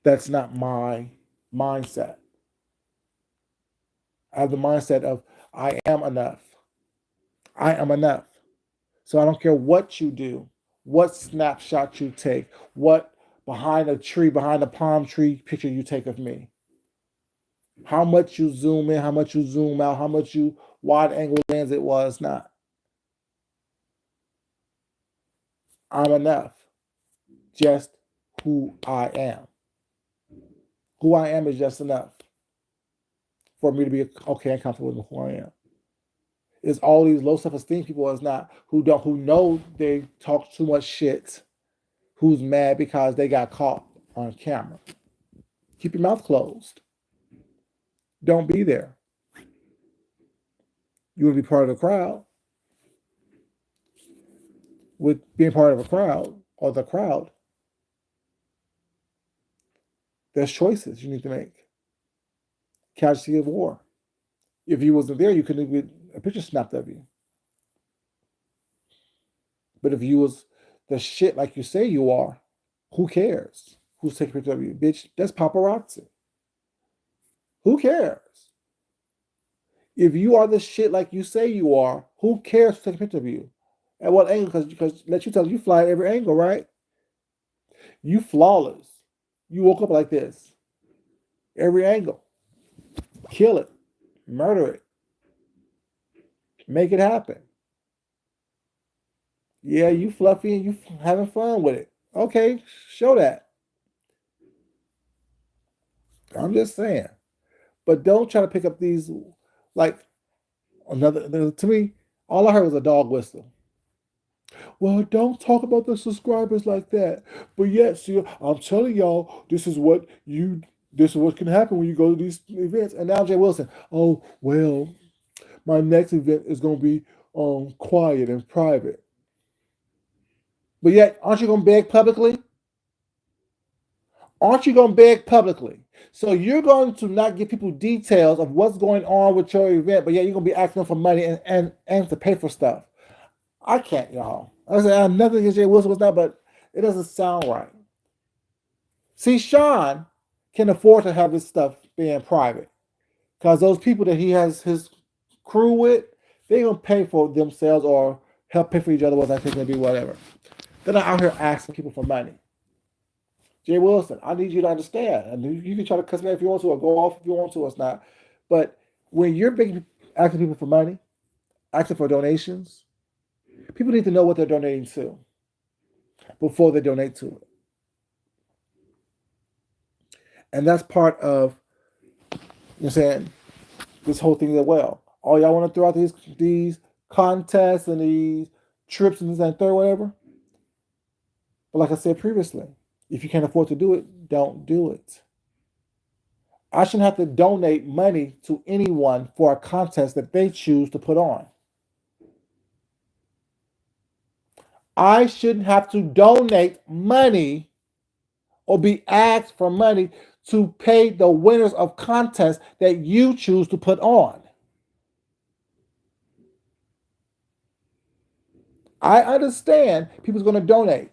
That's not my mindset. I have the mindset of I am enough. I am enough. So I don't care what you do, what snapshot you take, what behind a tree, behind a palm tree picture you take of me. How much you zoom in, how much you zoom out, how much you wide angle lens it was not. I'm enough. Just who I am. Who I am is just enough for me to be okay and comfortable with who I am. It's all these low self-esteem people is not who know they talk too much shit, who's mad because they got caught on camera. Keep your mouth closed. Don't be there. You want to be part of the crowd. With being part of a crowd or the crowd, there's choices you need to make. Casualty of war. If you wasn't there, you couldn't get a picture snapped of you. But if you was the shit like you say you are, who cares? Who's taking a picture of you? Bitch, that's paparazzi. Who cares? If you are the shit like you say you are, who cares to take a picture of you? At what angle? Because let you tell you fly at every angle, right? You flawless. You woke up like this. Every angle. Kill it. Murder it. Make it happen. Yeah, you fluffy and you having fun with it. Okay, show that. I'm just saying. But don't try to pick up these like another to me, all I heard was a dog whistle. Well, don't talk about the subscribers like that. But yet, see, I'm telling y'all, this is what can happen when you go to these events. And now Jay Wilson, oh well, my next event is gonna be quiet and private. But yet, aren't you gonna beg publicly? Aren't you gonna beg publicly? So you're going to not give people details of what's going on with your event, but yet you're gonna be asking them for money and to pay for stuff. I can't, y'all. I said I have nothing against Jay Wilson was that, but it doesn't sound right. See, Sean can afford to have this stuff being private because those people that he has his crew with, they're gonna pay for themselves or help pay for each other, whether I think it'll be whatever. They're not out here asking people for money. Jay Wilson, I need you to understand. And you can try to cuss me if you want to, or go off if you want to, or it's not. But when you're asking people for money, asking for donations, people need to know what they're donating to before they donate to it. And that's part of, you know what I'm saying, this whole thing as well. Oh, y'all want to throw out these contests and these trips and this and third, whatever. But like I said previously, if you can't afford to do it, don't do it. I shouldn't have to donate money to anyone for a contest that they choose to put on. I shouldn't have to donate money or be asked for money to pay the winners of contests that you choose to put on. I understand people's going to donate.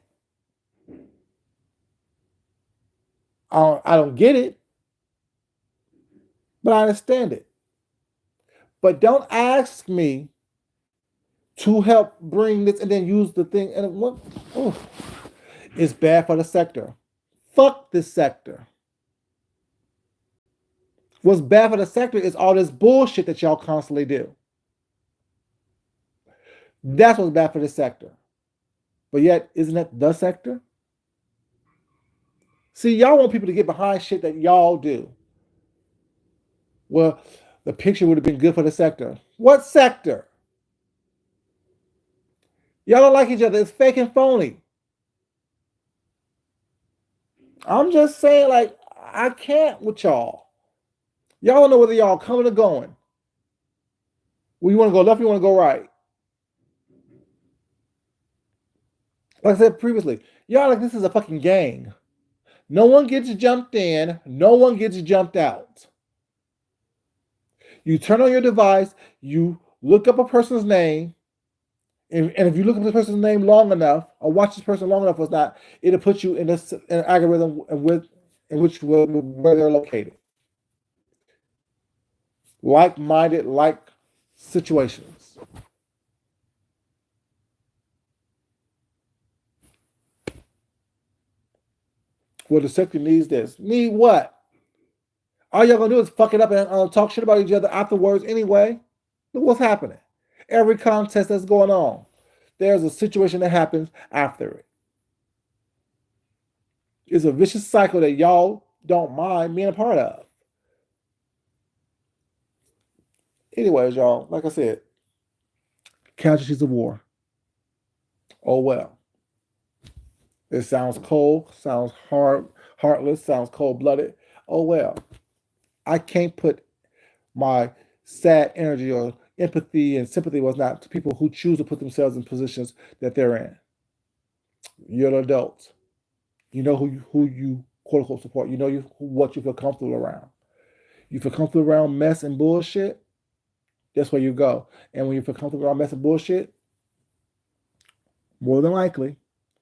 I don't get it, but I understand it. But don't ask me to help bring this and then use the thing. And what? Oh, it's bad for the sector. Fuck this sector. What's bad for the sector is all this bullshit that y'all constantly do. That's what's bad for the sector. But yet, isn't that the sector? See, y'all want people to get behind shit that y'all do. Well, the picture would have been good for the sector. What sector? Y'all don't like each other. It's fake and phony. I'm just saying, like, I can't with y'all. Y'all don't know whether y'all coming or going. Well, you want to go left, you want to go right. Like I said previously, y'all like this is a fucking gang. No one gets jumped in, no one gets jumped out. You turn on your device, you look up a person's name, and if you look up the person's name long enough, or watch this person long enough, or not, it'll put you in an algorithm in which where they're located. Like-minded, like situations. Well, the sector needs this. Need what? All y'all gonna do is fuck it up and talk shit about each other afterwards anyway. Look what's happening. Every contest that's going on, there's a situation that happens after it. It's a vicious cycle that y'all don't mind being a part of. Anyways, y'all, like I said, casualties of war. Oh well. It sounds cold, sounds heartless, sounds cold-blooded. Oh well. I can't put my sad energy or empathy and sympathy was not to people who choose to put themselves in positions that they're in. You're an adult. You know who you quote unquote support. You know what you feel comfortable around. You feel comfortable around mess and bullshit. That's where you go. And when you feel comfortable around mess and bullshit, more than likely,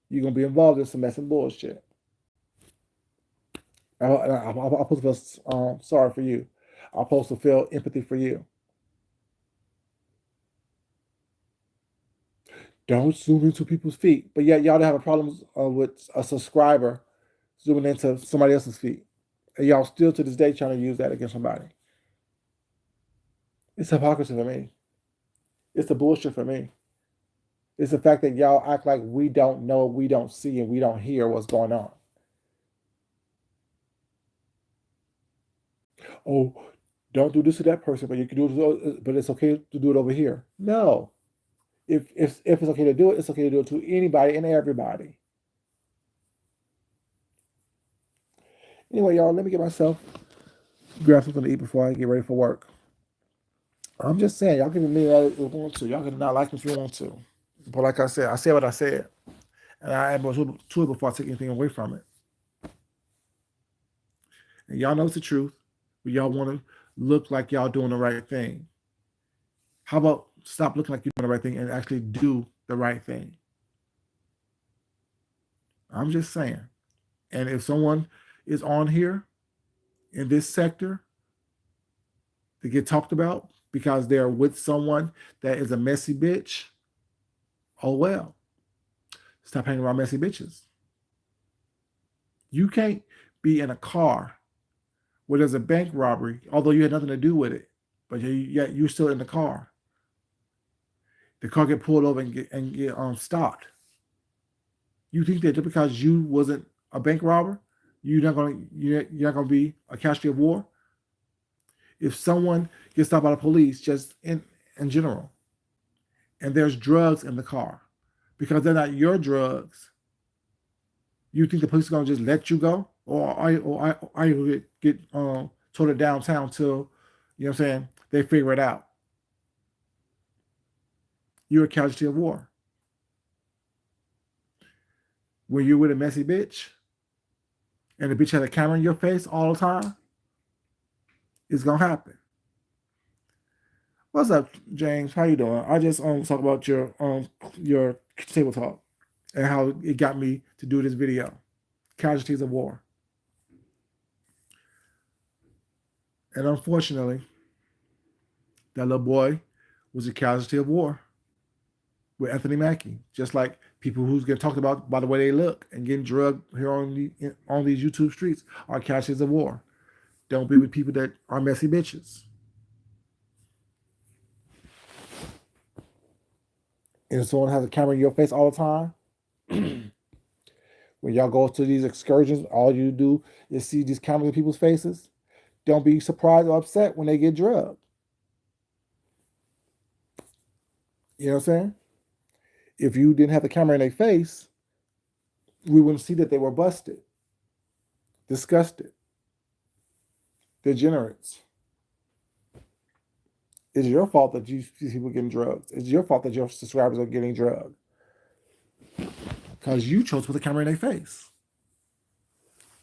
you're gonna be involved in some mess and bullshit. I'm supposed to feel sorry for you. I'm supposed to feel empathy for you. Don't zoom into people's feet. But yet y'all don't have a problem with a subscriber zooming into somebody else's feet. And y'all still to this day trying to use that against somebody. It's hypocrisy for me. It's the bullshit for me. It's the fact that y'all act like we don't know, we don't see, and we don't hear what's going on. Oh, don't do this to that person, but you can do it, but it's okay to do it over here. No. If it's okay to do it, it's okay to do it to anybody and everybody. Anyway, y'all, let me get myself grab something to eat before I get ready for work. I'm just saying, y'all can be mad if you want to. Y'all can not like me if you want to. But like I said what I said. And I add more to it before I take anything away from it. And y'all know it's the truth, but y'all want to look like y'all doing the right thing. How about stop looking like you're doing the right thing and actually do the right thing? I'm just saying. And if someone is on here in this sector to get talked about because they're with someone that is a messy bitch, oh well. Stop hanging around messy bitches. You can't be in a car where there's a bank robbery, although you had nothing to do with it, but yet you're still in the car. The car get pulled over and get stopped. You think that just because you wasn't a bank robber, you're not gonna be a casualty of war? If someone gets stopped by the police, just in general, and there's drugs in the car, because they're not your drugs, you think the police are gonna just let you go, or you get told downtown till what I'm saying they figure it out? You're a casualty of war. When you're with a messy bitch, and the bitch has a camera in your face all the time, it's gonna happen. What's up, James? How you doing? I just talk about your table talk and how it got me to do this video. Casualties of war. And unfortunately, that little boy was a casualty of war with Anthony Mackie. Just like people who's getting talked about by the way they look and getting drugged here on these YouTube streets are casualties of war. Don't be with people that are messy bitches. And if someone has a camera in your face all the time, when y'all go to these excursions, all you do is see these cameras in people's faces. Don't be surprised or upset when they get drugged. You know what I'm saying? If you didn't have the camera in their face, we wouldn't see that they were busted, disgusted, degenerates. It's your fault that you see people getting drugged. It's your fault that your subscribers are getting drugged. Because you chose to put the camera in their face.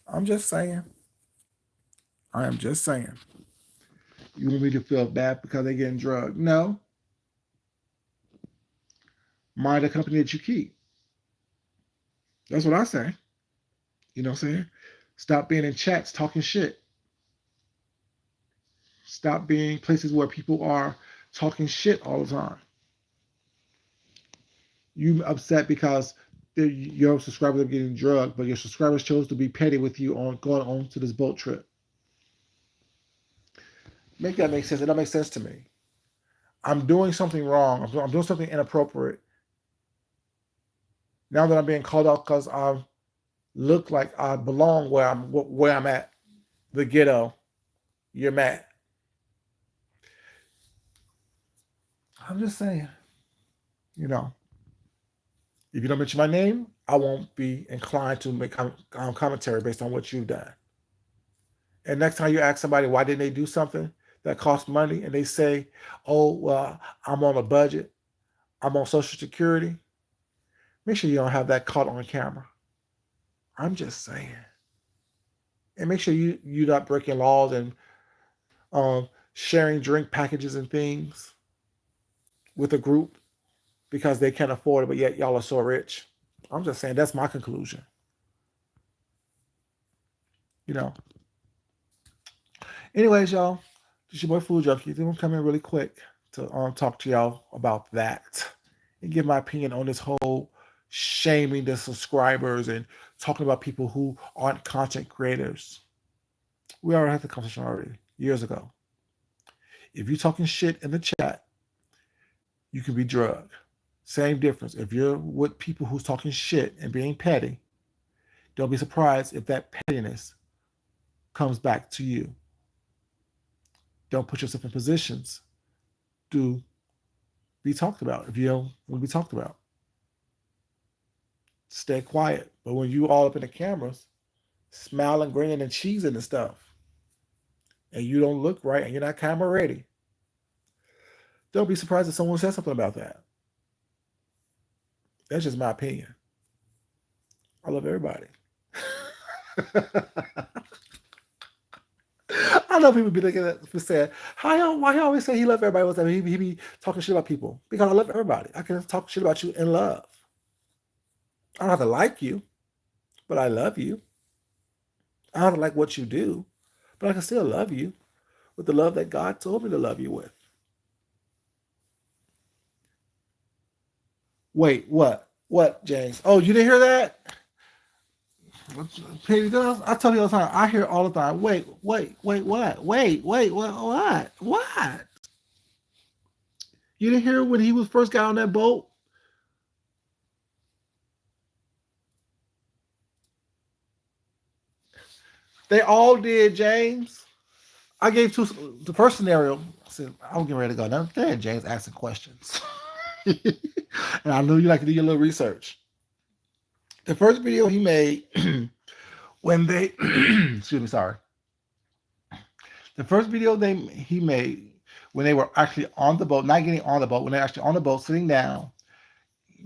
I'm just saying. I am just saying. You want me to feel bad because they're getting drugged? No. Mind the company that you keep. That's what I say. You know what I'm saying? Stop being in chats talking shit. Stop being places where people are talking shit all the time. You upset because your subscribers are getting drugged, but your subscribers chose to be petty with you on going on to this boat trip. Make that make sense. It don't make sense to me. I'm doing something wrong. I'm doing something inappropriate. Now that I'm being called out because I look like I belong where I'm at, the ghetto, you're mad. I'm just saying, you know, if you don't mention my name, I won't be inclined to make commentary based on what you've done. And next time you ask somebody why didn't they do something that costs money, and they say, "Oh, well, I'm on a budget, I'm on Social Security," make sure you don't have that caught on camera. I'm just saying, and make sure you're not breaking laws and sharing drink packages and things with a group because they can't afford it, but yet y'all are so rich. I'm just saying that's my conclusion. You know. Anyways, y'all, this your boy Food Junkie. I'm coming really quick to talk to y'all about that and give my opinion on this whole shaming the subscribers and talking about people who aren't content creators. We already had the conversation already years ago. If you're talking shit in the chat, you can be drugged. Same difference. If you're with people who's talking shit and being petty, don't be surprised if that pettiness comes back to you. Don't put yourself in positions to be talked about if you don't want to be talked about. Stay quiet. But when you all up in the cameras, smiling, grinning, and cheesing and stuff, and you don't look right and you're not camera ready, don't be surprised if someone says something about that. That's just my opinion. I love everybody. I know people be looking at saying, why he always say he love everybody? What's that? He be talking shit about people. Because I love everybody. I can talk shit about you in love. I don't have to like you, but I love you. I don't have to like what you do, but I can still love you with the love that God told me to love you with. Wait, what? What, James? Oh, you didn't hear that? Petty girls, I tell you all the time. I hear all the time. Wait, what? What? You didn't hear when he was first got on that boat? They all did, James. I gave two. The first scenario, I said, I'm getting ready to go. Now, there, James asking questions. And I knew you like to do your little research. The first video he made when they, excuse me, sorry. The first video he made when they were actually on the boat, not getting on the boat, when they're actually on the boat, sitting down,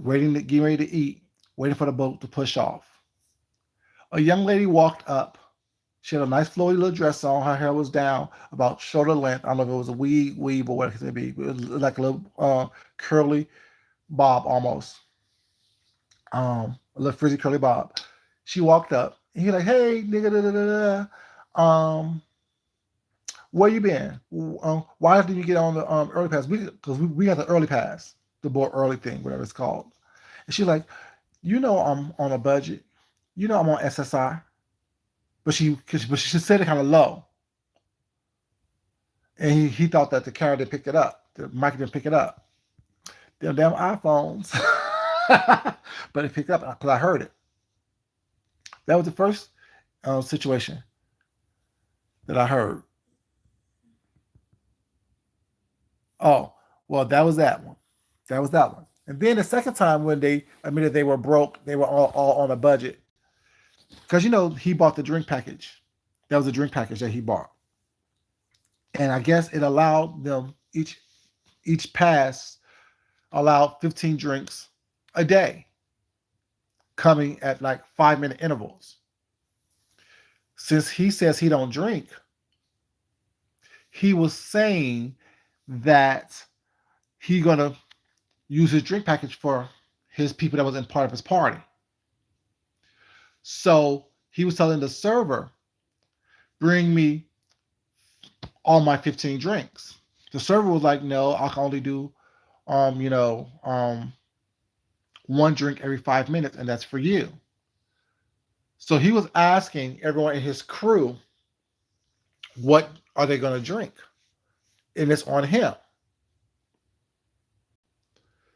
getting ready to eat, waiting for the boat to push off. A young lady walked up. She had a nice flowy little dress on. Her hair was down about shoulder length. I don't know if it was a weave or what it could be. It was like a little curly bob almost. A little frizzy curly bob. She walked up and he like, hey, nigga, da, da, da, da. Where you been? Why didn't you get on the early pass? Because we got the early pass, the board early thing, whatever it's called. And she's like, you know, I'm on a budget. You know, I'm on SSI. But she said it kind of low, and he thought that the camera didn't pick it up, the mic didn't pick it up. Them damn iPhones, but it picked up because I heard it. That was the first situation that I heard. Oh, well, that was that one. That was that one. And then the second time when they admitted they were broke, they were all on a budget. Because, he bought the drink package. That was a drink package that he bought. And I guess it allowed them, each pass allowed 15 drinks a day coming at like 5-minute intervals. Since he says he don't drink, he was saying that he gonna use his drink package for his people that was in part of his party. So he was telling the server, bring me all my 15 drinks. The server was like, no, I can only do one drink every 5 minutes, and that's for you. So he was asking everyone in his crew, what are they going to drink? And it's on him.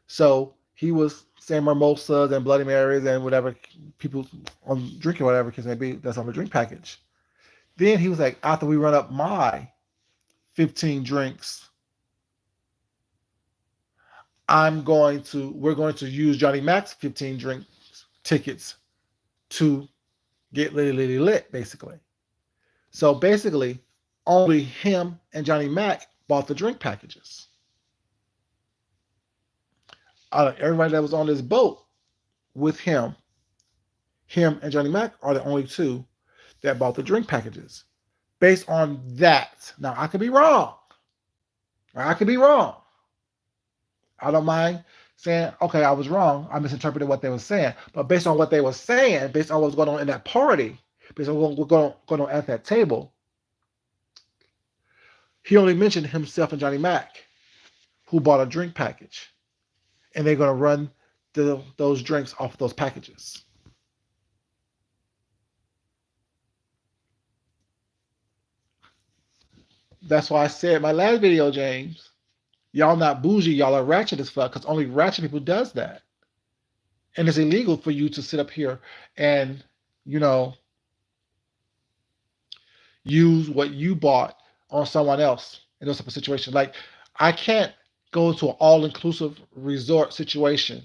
So he was saying mimosas and Bloody Marys and whatever people on drinking, whatever because maybe that's on the drink package. Then he was like, after we run up my 15 drinks, we're going to use Johnny Mac's 15 drinks tickets to get litty lit, basically. So basically, only him and Johnny Mac bought the drink packages. Out of everybody that was on this boat with him and Johnny Mac are the only two that bought the drink packages. Based on that, now I could be wrong. I don't mind saying, okay, I was wrong. I misinterpreted what they were saying. But based on what they were saying, based on what was going on in that party, based on what was going on at that table, he only mentioned himself and Johnny Mac, who bought a drink package. And they're going to run those drinks off of those packages. That's why I said in my last video, James, y'all not bougie, y'all are ratchet as fuck, because only ratchet people does that. And it's illegal for you to sit up here and, use what you bought on someone else in those type of situations. Like, I can't go to an all-inclusive resort situation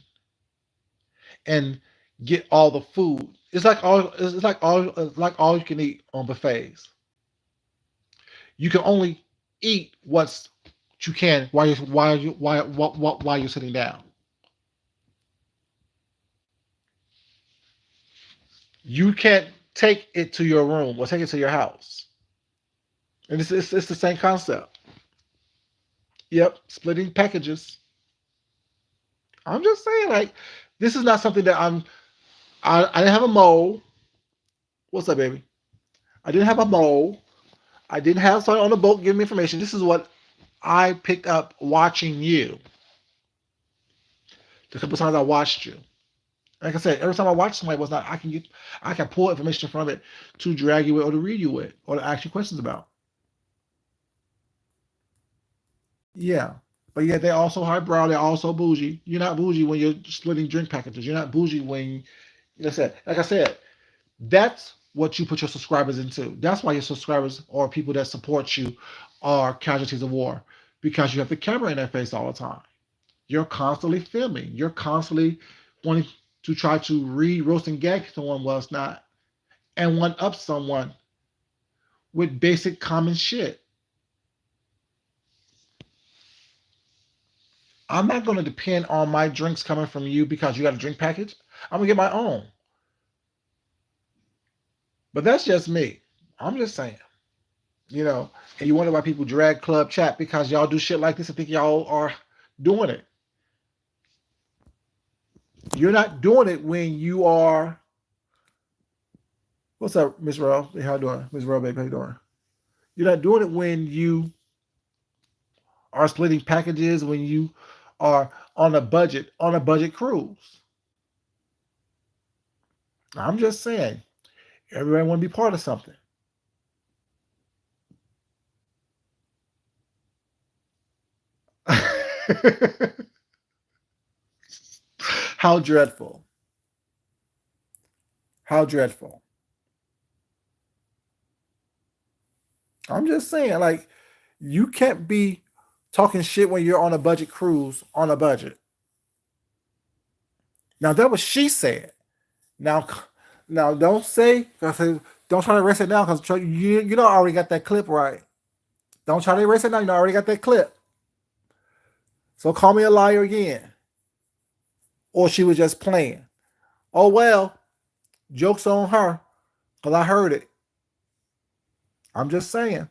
and get all the food. It's like all you can eat on buffets. You can only eat what you can while you're sitting down. You can't take it to your room or take it to your house. And it's the same concept. Yep, splitting packages. I'm just saying, like, this is not something that I didn't have a mole. What's up, baby? I didn't have a mole. I didn't have someone on the boat giving me information. This is what I picked up watching you. The couple times I watched you. Like I said, every time I watch somebody was not, I can pull information from it to drag you with, or to read you with, or to ask you questions about. Yeah. But yet they're also highbrow, they're also bougie. You're not bougie when you're splitting drink packages. You're not bougie when, like I said, that's what you put your subscribers into. That's why your subscribers or people that support you are casualties of war, because you have the camera in their face all the time. You're constantly filming. You're constantly wanting to try to read, roast, and gag someone was not, and one up someone with basic common shit. I'm not going to depend on my drinks coming from you because you got a drink package. I'm going to get my own. But that's just me. I'm just saying, you know. And you wonder why people drag club chat because y'all do shit like this and think y'all are doing it. You're not doing it when you are. What's up, Miss Rowe? Hey, how you doing, Miss Rowe, baby? How you doing? You're not doing it when you are splitting packages, when you are on a budget cruise. I'm just saying, everybody want to be part of something. How dreadful. How dreadful. I'm just saying, like, you can't be talking shit when you're on a budget cruise on a budget. Now that was she said. Now, now don't say. Don't try to erase it now because you know I already got that clip right. Don't try to erase it now. You know I already got that clip. So call me a liar again, or she was just playing. Oh well, jokes on her because I heard it. I'm just saying.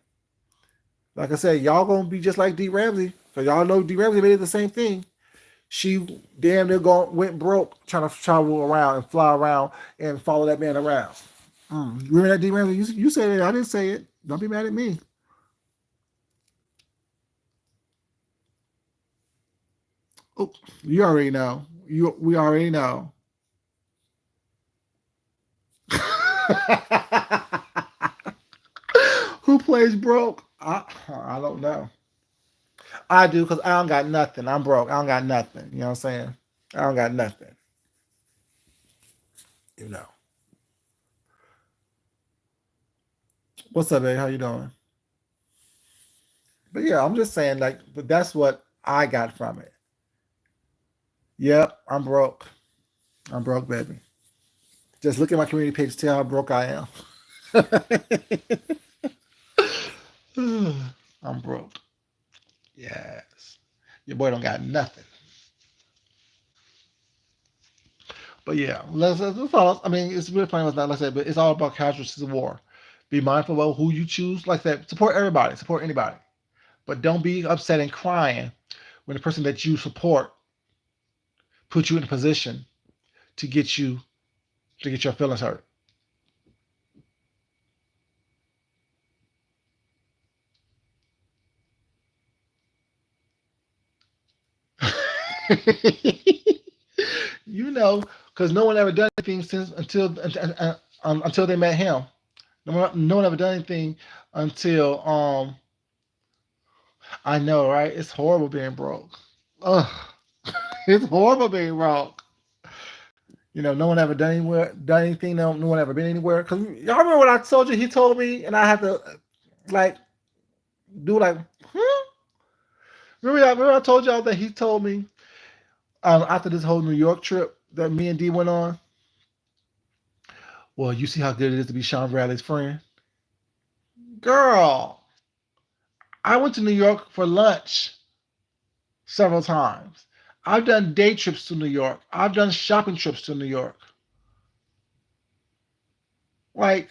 Like I said, y'all gonna be just like D Ramsey because y'all know D Ramsey made it the same thing. She damn near went broke trying to travel around and fly around and follow that man around. Remember that D Ramsey? You said it. I didn't say it. Don't be mad at me. Oh, you already know. We already know. Who plays broke? I don't know. I do because I don't got nothing. I'm broke. I don't got nothing. You know what I'm saying? I don't got nothing. You know. What's up, babe? How you doing? But yeah, I'm just saying, like, but that's what I got from it. Yep, I'm broke. I'm broke, baby. Just look at my community page, to tell how broke I am. I'm broke. Yes. Your boy don't got nothing. But yeah, let's all, I mean, it's really funny, like I said, but it's all about casualties of war. Be mindful about who you choose. Like that, support everybody, support anybody. But don't be upset and crying when the person that you support puts you in a position to get you to get your feelings hurt. You know, because no one ever done anything since until they met him. No one ever done anything until I know, right? It's horrible being broke. Ugh, it's horrible being broke. You know, no one ever done anything. No one ever been anywhere. Cause y'all remember what I told you? He told me, and I had to like do like, hmm? Remember I told y'all that he told me after this whole New York trip that me and D went on. Well, you see how good it is to be Sean Bradley's friend, girl. I went to New York for lunch several times. I've done day trips to New York. I've done shopping trips to New York. Like,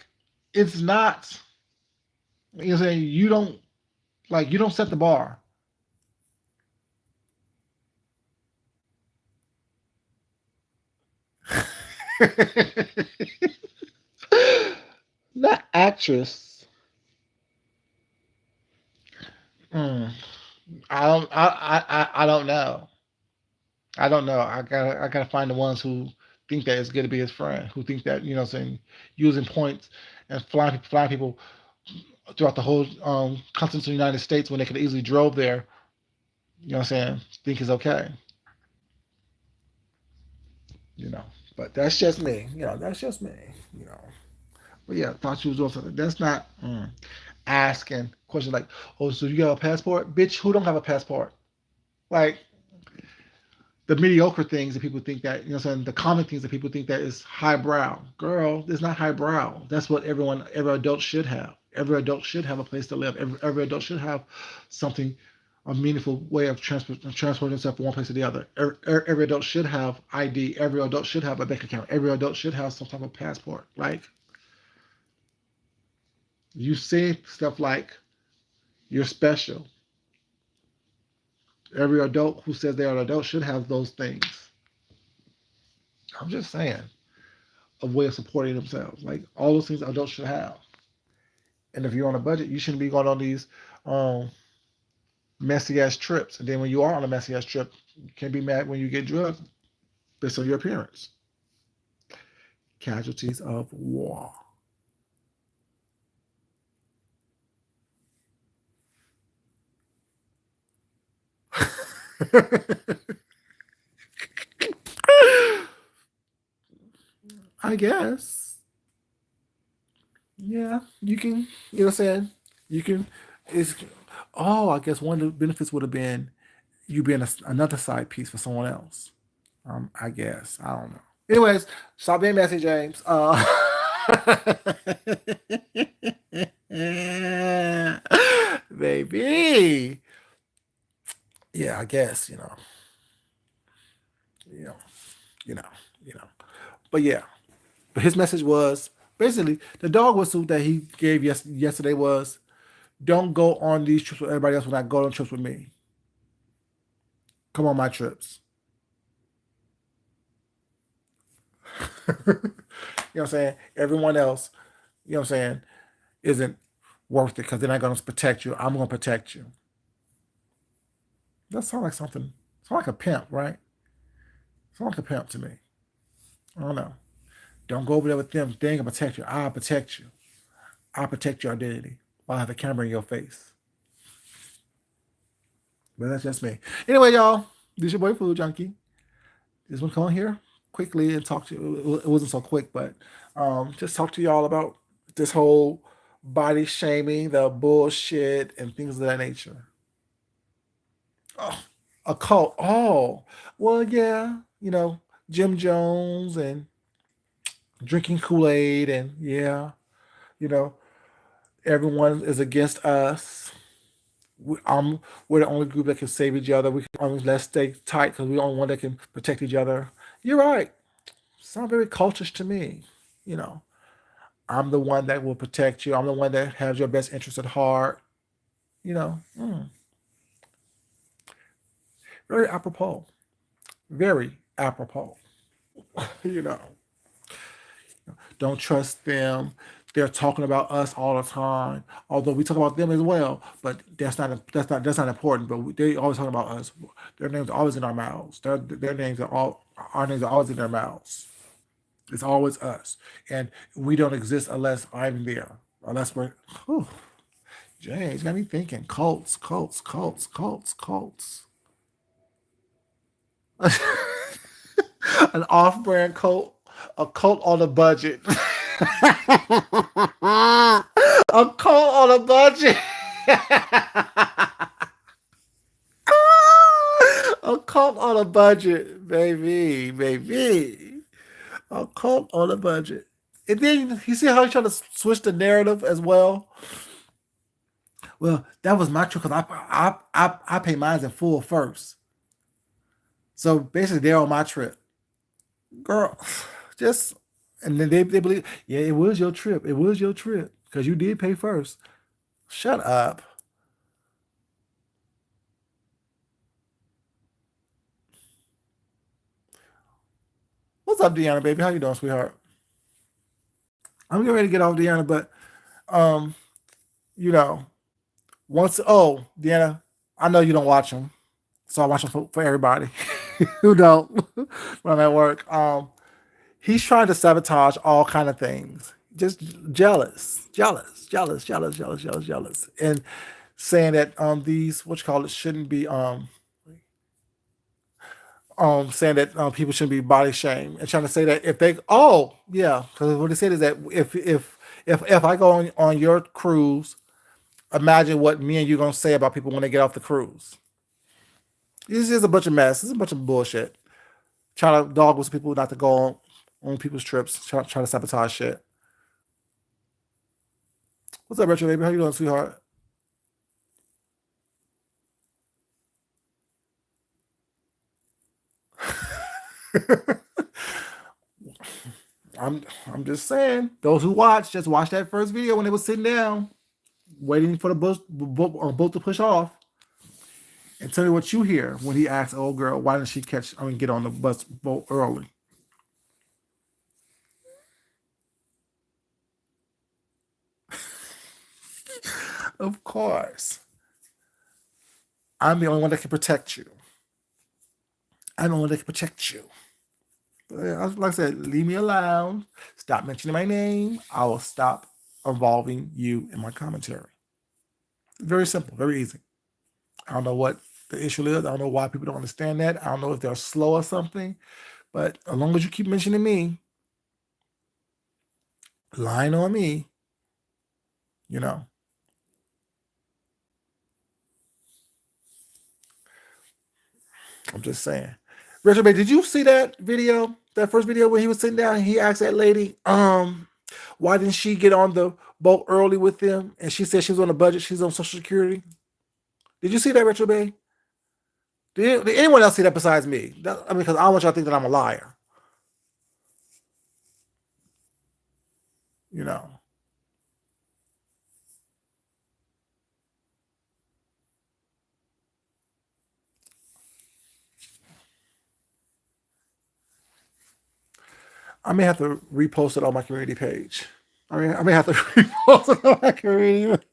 it's not. You know, saying you don't set the bar. Not actress. Mm, I don't know. I don't know. I gotta find the ones who think that it's good to be his friend, who think that, saying, using points and flying people throughout the whole continental United States when they could easily drove there, think is okay, you know. But that's just me, that's just me, you know. But yeah, thought you was doing something. That's not asking questions like, oh, so you got a passport? Bitch, who don't have a passport? Like, the mediocre things that people think that, the common things that people think that is highbrow. Girl, it's not highbrow. That's what every adult should have. Every adult should have a place to live. Every adult should have something, a meaningful way of transporting themselves from one place to the other. Every adult should have ID. Every adult should have a bank account. Every adult should have some type of passport. Like, you say stuff like, you're special. Every adult who says they are an adult should have those things. I'm just saying, a way of supporting themselves. Like, all those things adults should have. And if you're on a budget, you shouldn't be going on these um, messy ass trips. And then when you are on a messy ass trip, you can't be mad when you get drugged based on your appearance. Casualties of war. I guess. Yeah, you can, what I'm saying? You can, it's, oh, I guess one of the benefits would have been you being another side piece for someone else. I guess. I don't know. Anyways, stop being messy, James. Baby. Yeah, I guess, you know, you know, you know. But yeah, but his message was basically the dog whistle that he gave yesterday was, don't go on these trips with everybody else when I go on trips with me. Come on my trips. You know what I'm saying? Everyone else, what I'm saying, isn't worth it because they're not going to protect you. I'm going to protect you. That sounds like something. Sounds like a pimp, right? Sounds like a pimp to me. I don't know. Don't go over there with them. They ain't gonna protect you. I'll protect you. I'll protect your identity while I have a camera in your face. But that's just me. Anyway, y'all, this is your boy Food Junkie. Just want to come on here quickly and talk to you. It wasn't so quick, but just talk to y'all about this whole body shaming, the bullshit, and things of that nature. Oh, a cult. Oh, well, yeah, Jim Jones and drinking Kool Aid, and yeah, you know, everyone is against us. We're the only group that can save each other. Let's stay tight because we're the only one that can protect each other. You're right. Sound very cultish to me. You know, I'm the one that will protect you. I'm the one that has your best interest at heart. Very apropos. Very apropos. you know, don't trust them. They're talking about us all the time. Although we talk about them as well, but that's not important. But they always talk about us. Their names are always in our mouths. Their names are all our names are always in their mouths. It's always us, and we don't exist unless I'm there. Unless we're. Whew, James got me thinking. Cults, cults, cults, cults, cults. An off-brand cult, a cult on a budget. A cult on a budget. A cult on a budget, baby, baby. A cult on a budget. And then you see how he trying to switch the narrative as well. Well, that was my trip because I pay mine in full first. So basically, they're on my trip, girl. Just and then they believe, yeah, it was your trip. It was your trip because you did pay first. Shut up. What's up, Deanna, baby? How you doing, sweetheart? I'm getting ready to get off, Deanna, but um, you know, Deanna, I know you don't watch them, so I watch them for everybody who don't when I'm at work. He's trying to sabotage all kind of things. Just jealous, and saying that these what you call it shouldn't be saying that people shouldn't be body shamed, and trying to say that if they because what they said is that if I go on your cruise, imagine what me and you gonna say about people when they get off the cruise. It's just a bunch of mess. It's a bunch of bullshit. Trying to dog with people not to go on people's trips. Trying to sabotage shit. What's up, Retro Baby? How you doing, sweetheart? I'm I'm just saying. Those who watch, just watch that first video when they were sitting down, waiting for the boat to push off, and tell me what you hear when he asks, "Oh, girl, why didn't she get on the boat early?" Of course, I'm the only one that can protect you. I'm the only one that can protect you. Like I said, leave me alone. Stop mentioning my name. I will stop involving you in my commentary. Very simple, very easy. I don't know what the issue is. I don't know why people don't understand that. I don't know if they're slow or something. But as long as you keep mentioning me, lying on me, you know, I'm just saying. Richard Bay, did you see that video? That first video where he was sitting down and he asked that lady, why didn't she get on the boat early with them? And she said she was on a budget, she's on Social Security. Did you see that, Richard Bay? Did anyone else see that besides me? I mean, because I don't want y'all to think that I'm a liar. You know, I may have to repost it on my community page. I may have to repost it on my community.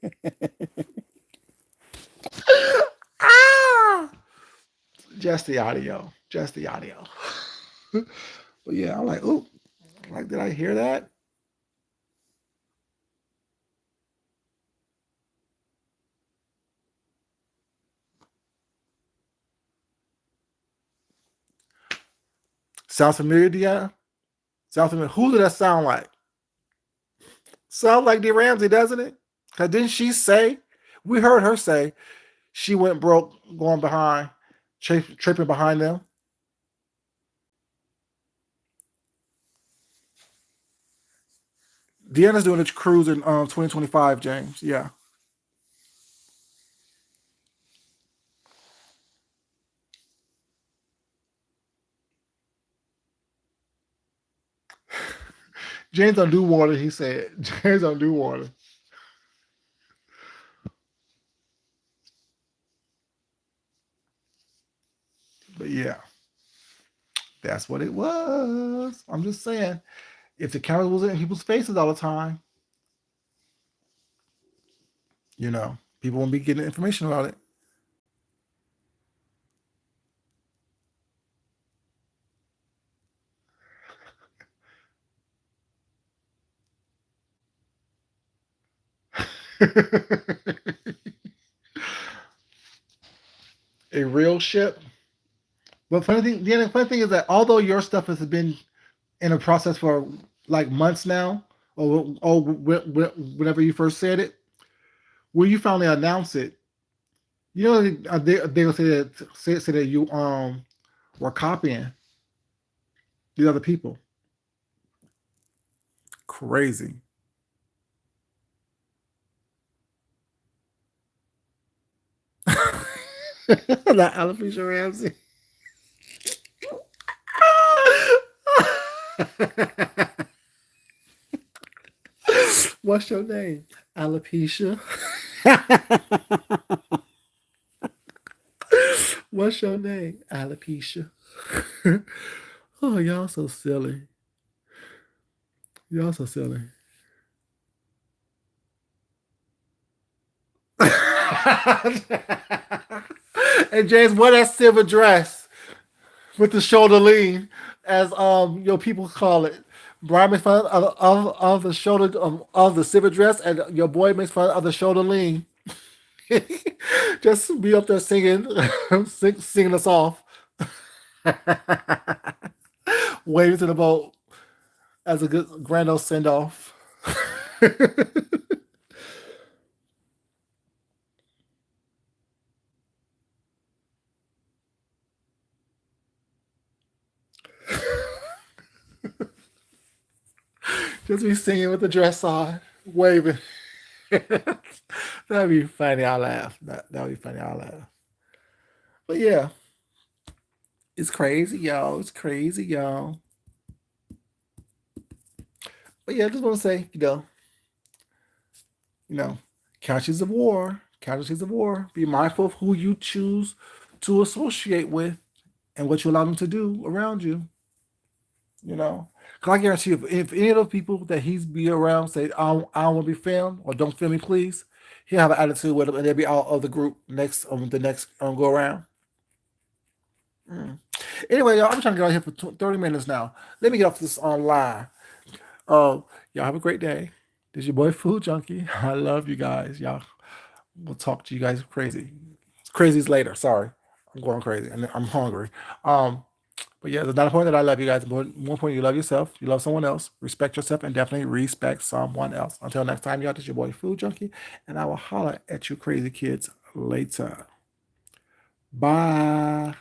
Ah! Just the audio. Just the audio. But yeah, I'm like, ooh, like, did I hear that? Sounds familiar, Deanna? Sounds familiar. Who did that sound like? Sound like D. Ramsey, doesn't it? Because didn't she say, we heard her say, she went broke going behind, tripping behind them. Deanna's doing a cruise in 2025, James. Yeah. James don't do water, he said. James don't do water. But yeah, that's what it was. I'm just saying, if the camera was in people's faces all the time, people won't be getting information about it. A real ship. But the funny thing is that although your stuff has been in a process for like months now, or whenever you first said it, when you finally announce it, they will say that you were copying these other people. Crazy. Not alopecia Ramsey. What's your name? Alopecia. What's your name? Alopecia. Oh, y'all so silly. Y'all so silly. And James, wear that silver dress. with the shoulder lean, as your people call it. Brian makes fun of the shoulder of the civet dress, and your boy makes fun of the shoulder lean. Just be up there singing, singing us off, waving to the boat as a good grand old send off. Just be singing with the dress on, waving. That'd be funny. I'll laugh. That'd be funny. I'll laugh. But yeah, it's crazy, y'all. It's crazy, y'all. But yeah, I just want to say, you know, casualties of war, casualties of war. Be mindful of who you choose to associate with and what you allow them to do around you. You know, because I guarantee you, if any of those people that he's be around say, I don't want to be filmed or don't film me, please, he'll have an attitude with him and they'll be out of the group next the next go around. Mm. Anyway, y'all, I'm trying to get out here for 30 minutes now. Let me get off this online. Y'all have a great day. This is your boy Food Junkie. I love you guys. Y'all, we'll talk to you guys crazy. Crazy's later. Sorry. I'm going crazy and I'm hungry. But yeah, it's not important that I love you guys. More important, you love yourself, you love someone else, respect yourself, and definitely respect someone else. Until next time, y'all, this is your boy Food Junkie, and I will holler at you crazy kids later. Bye.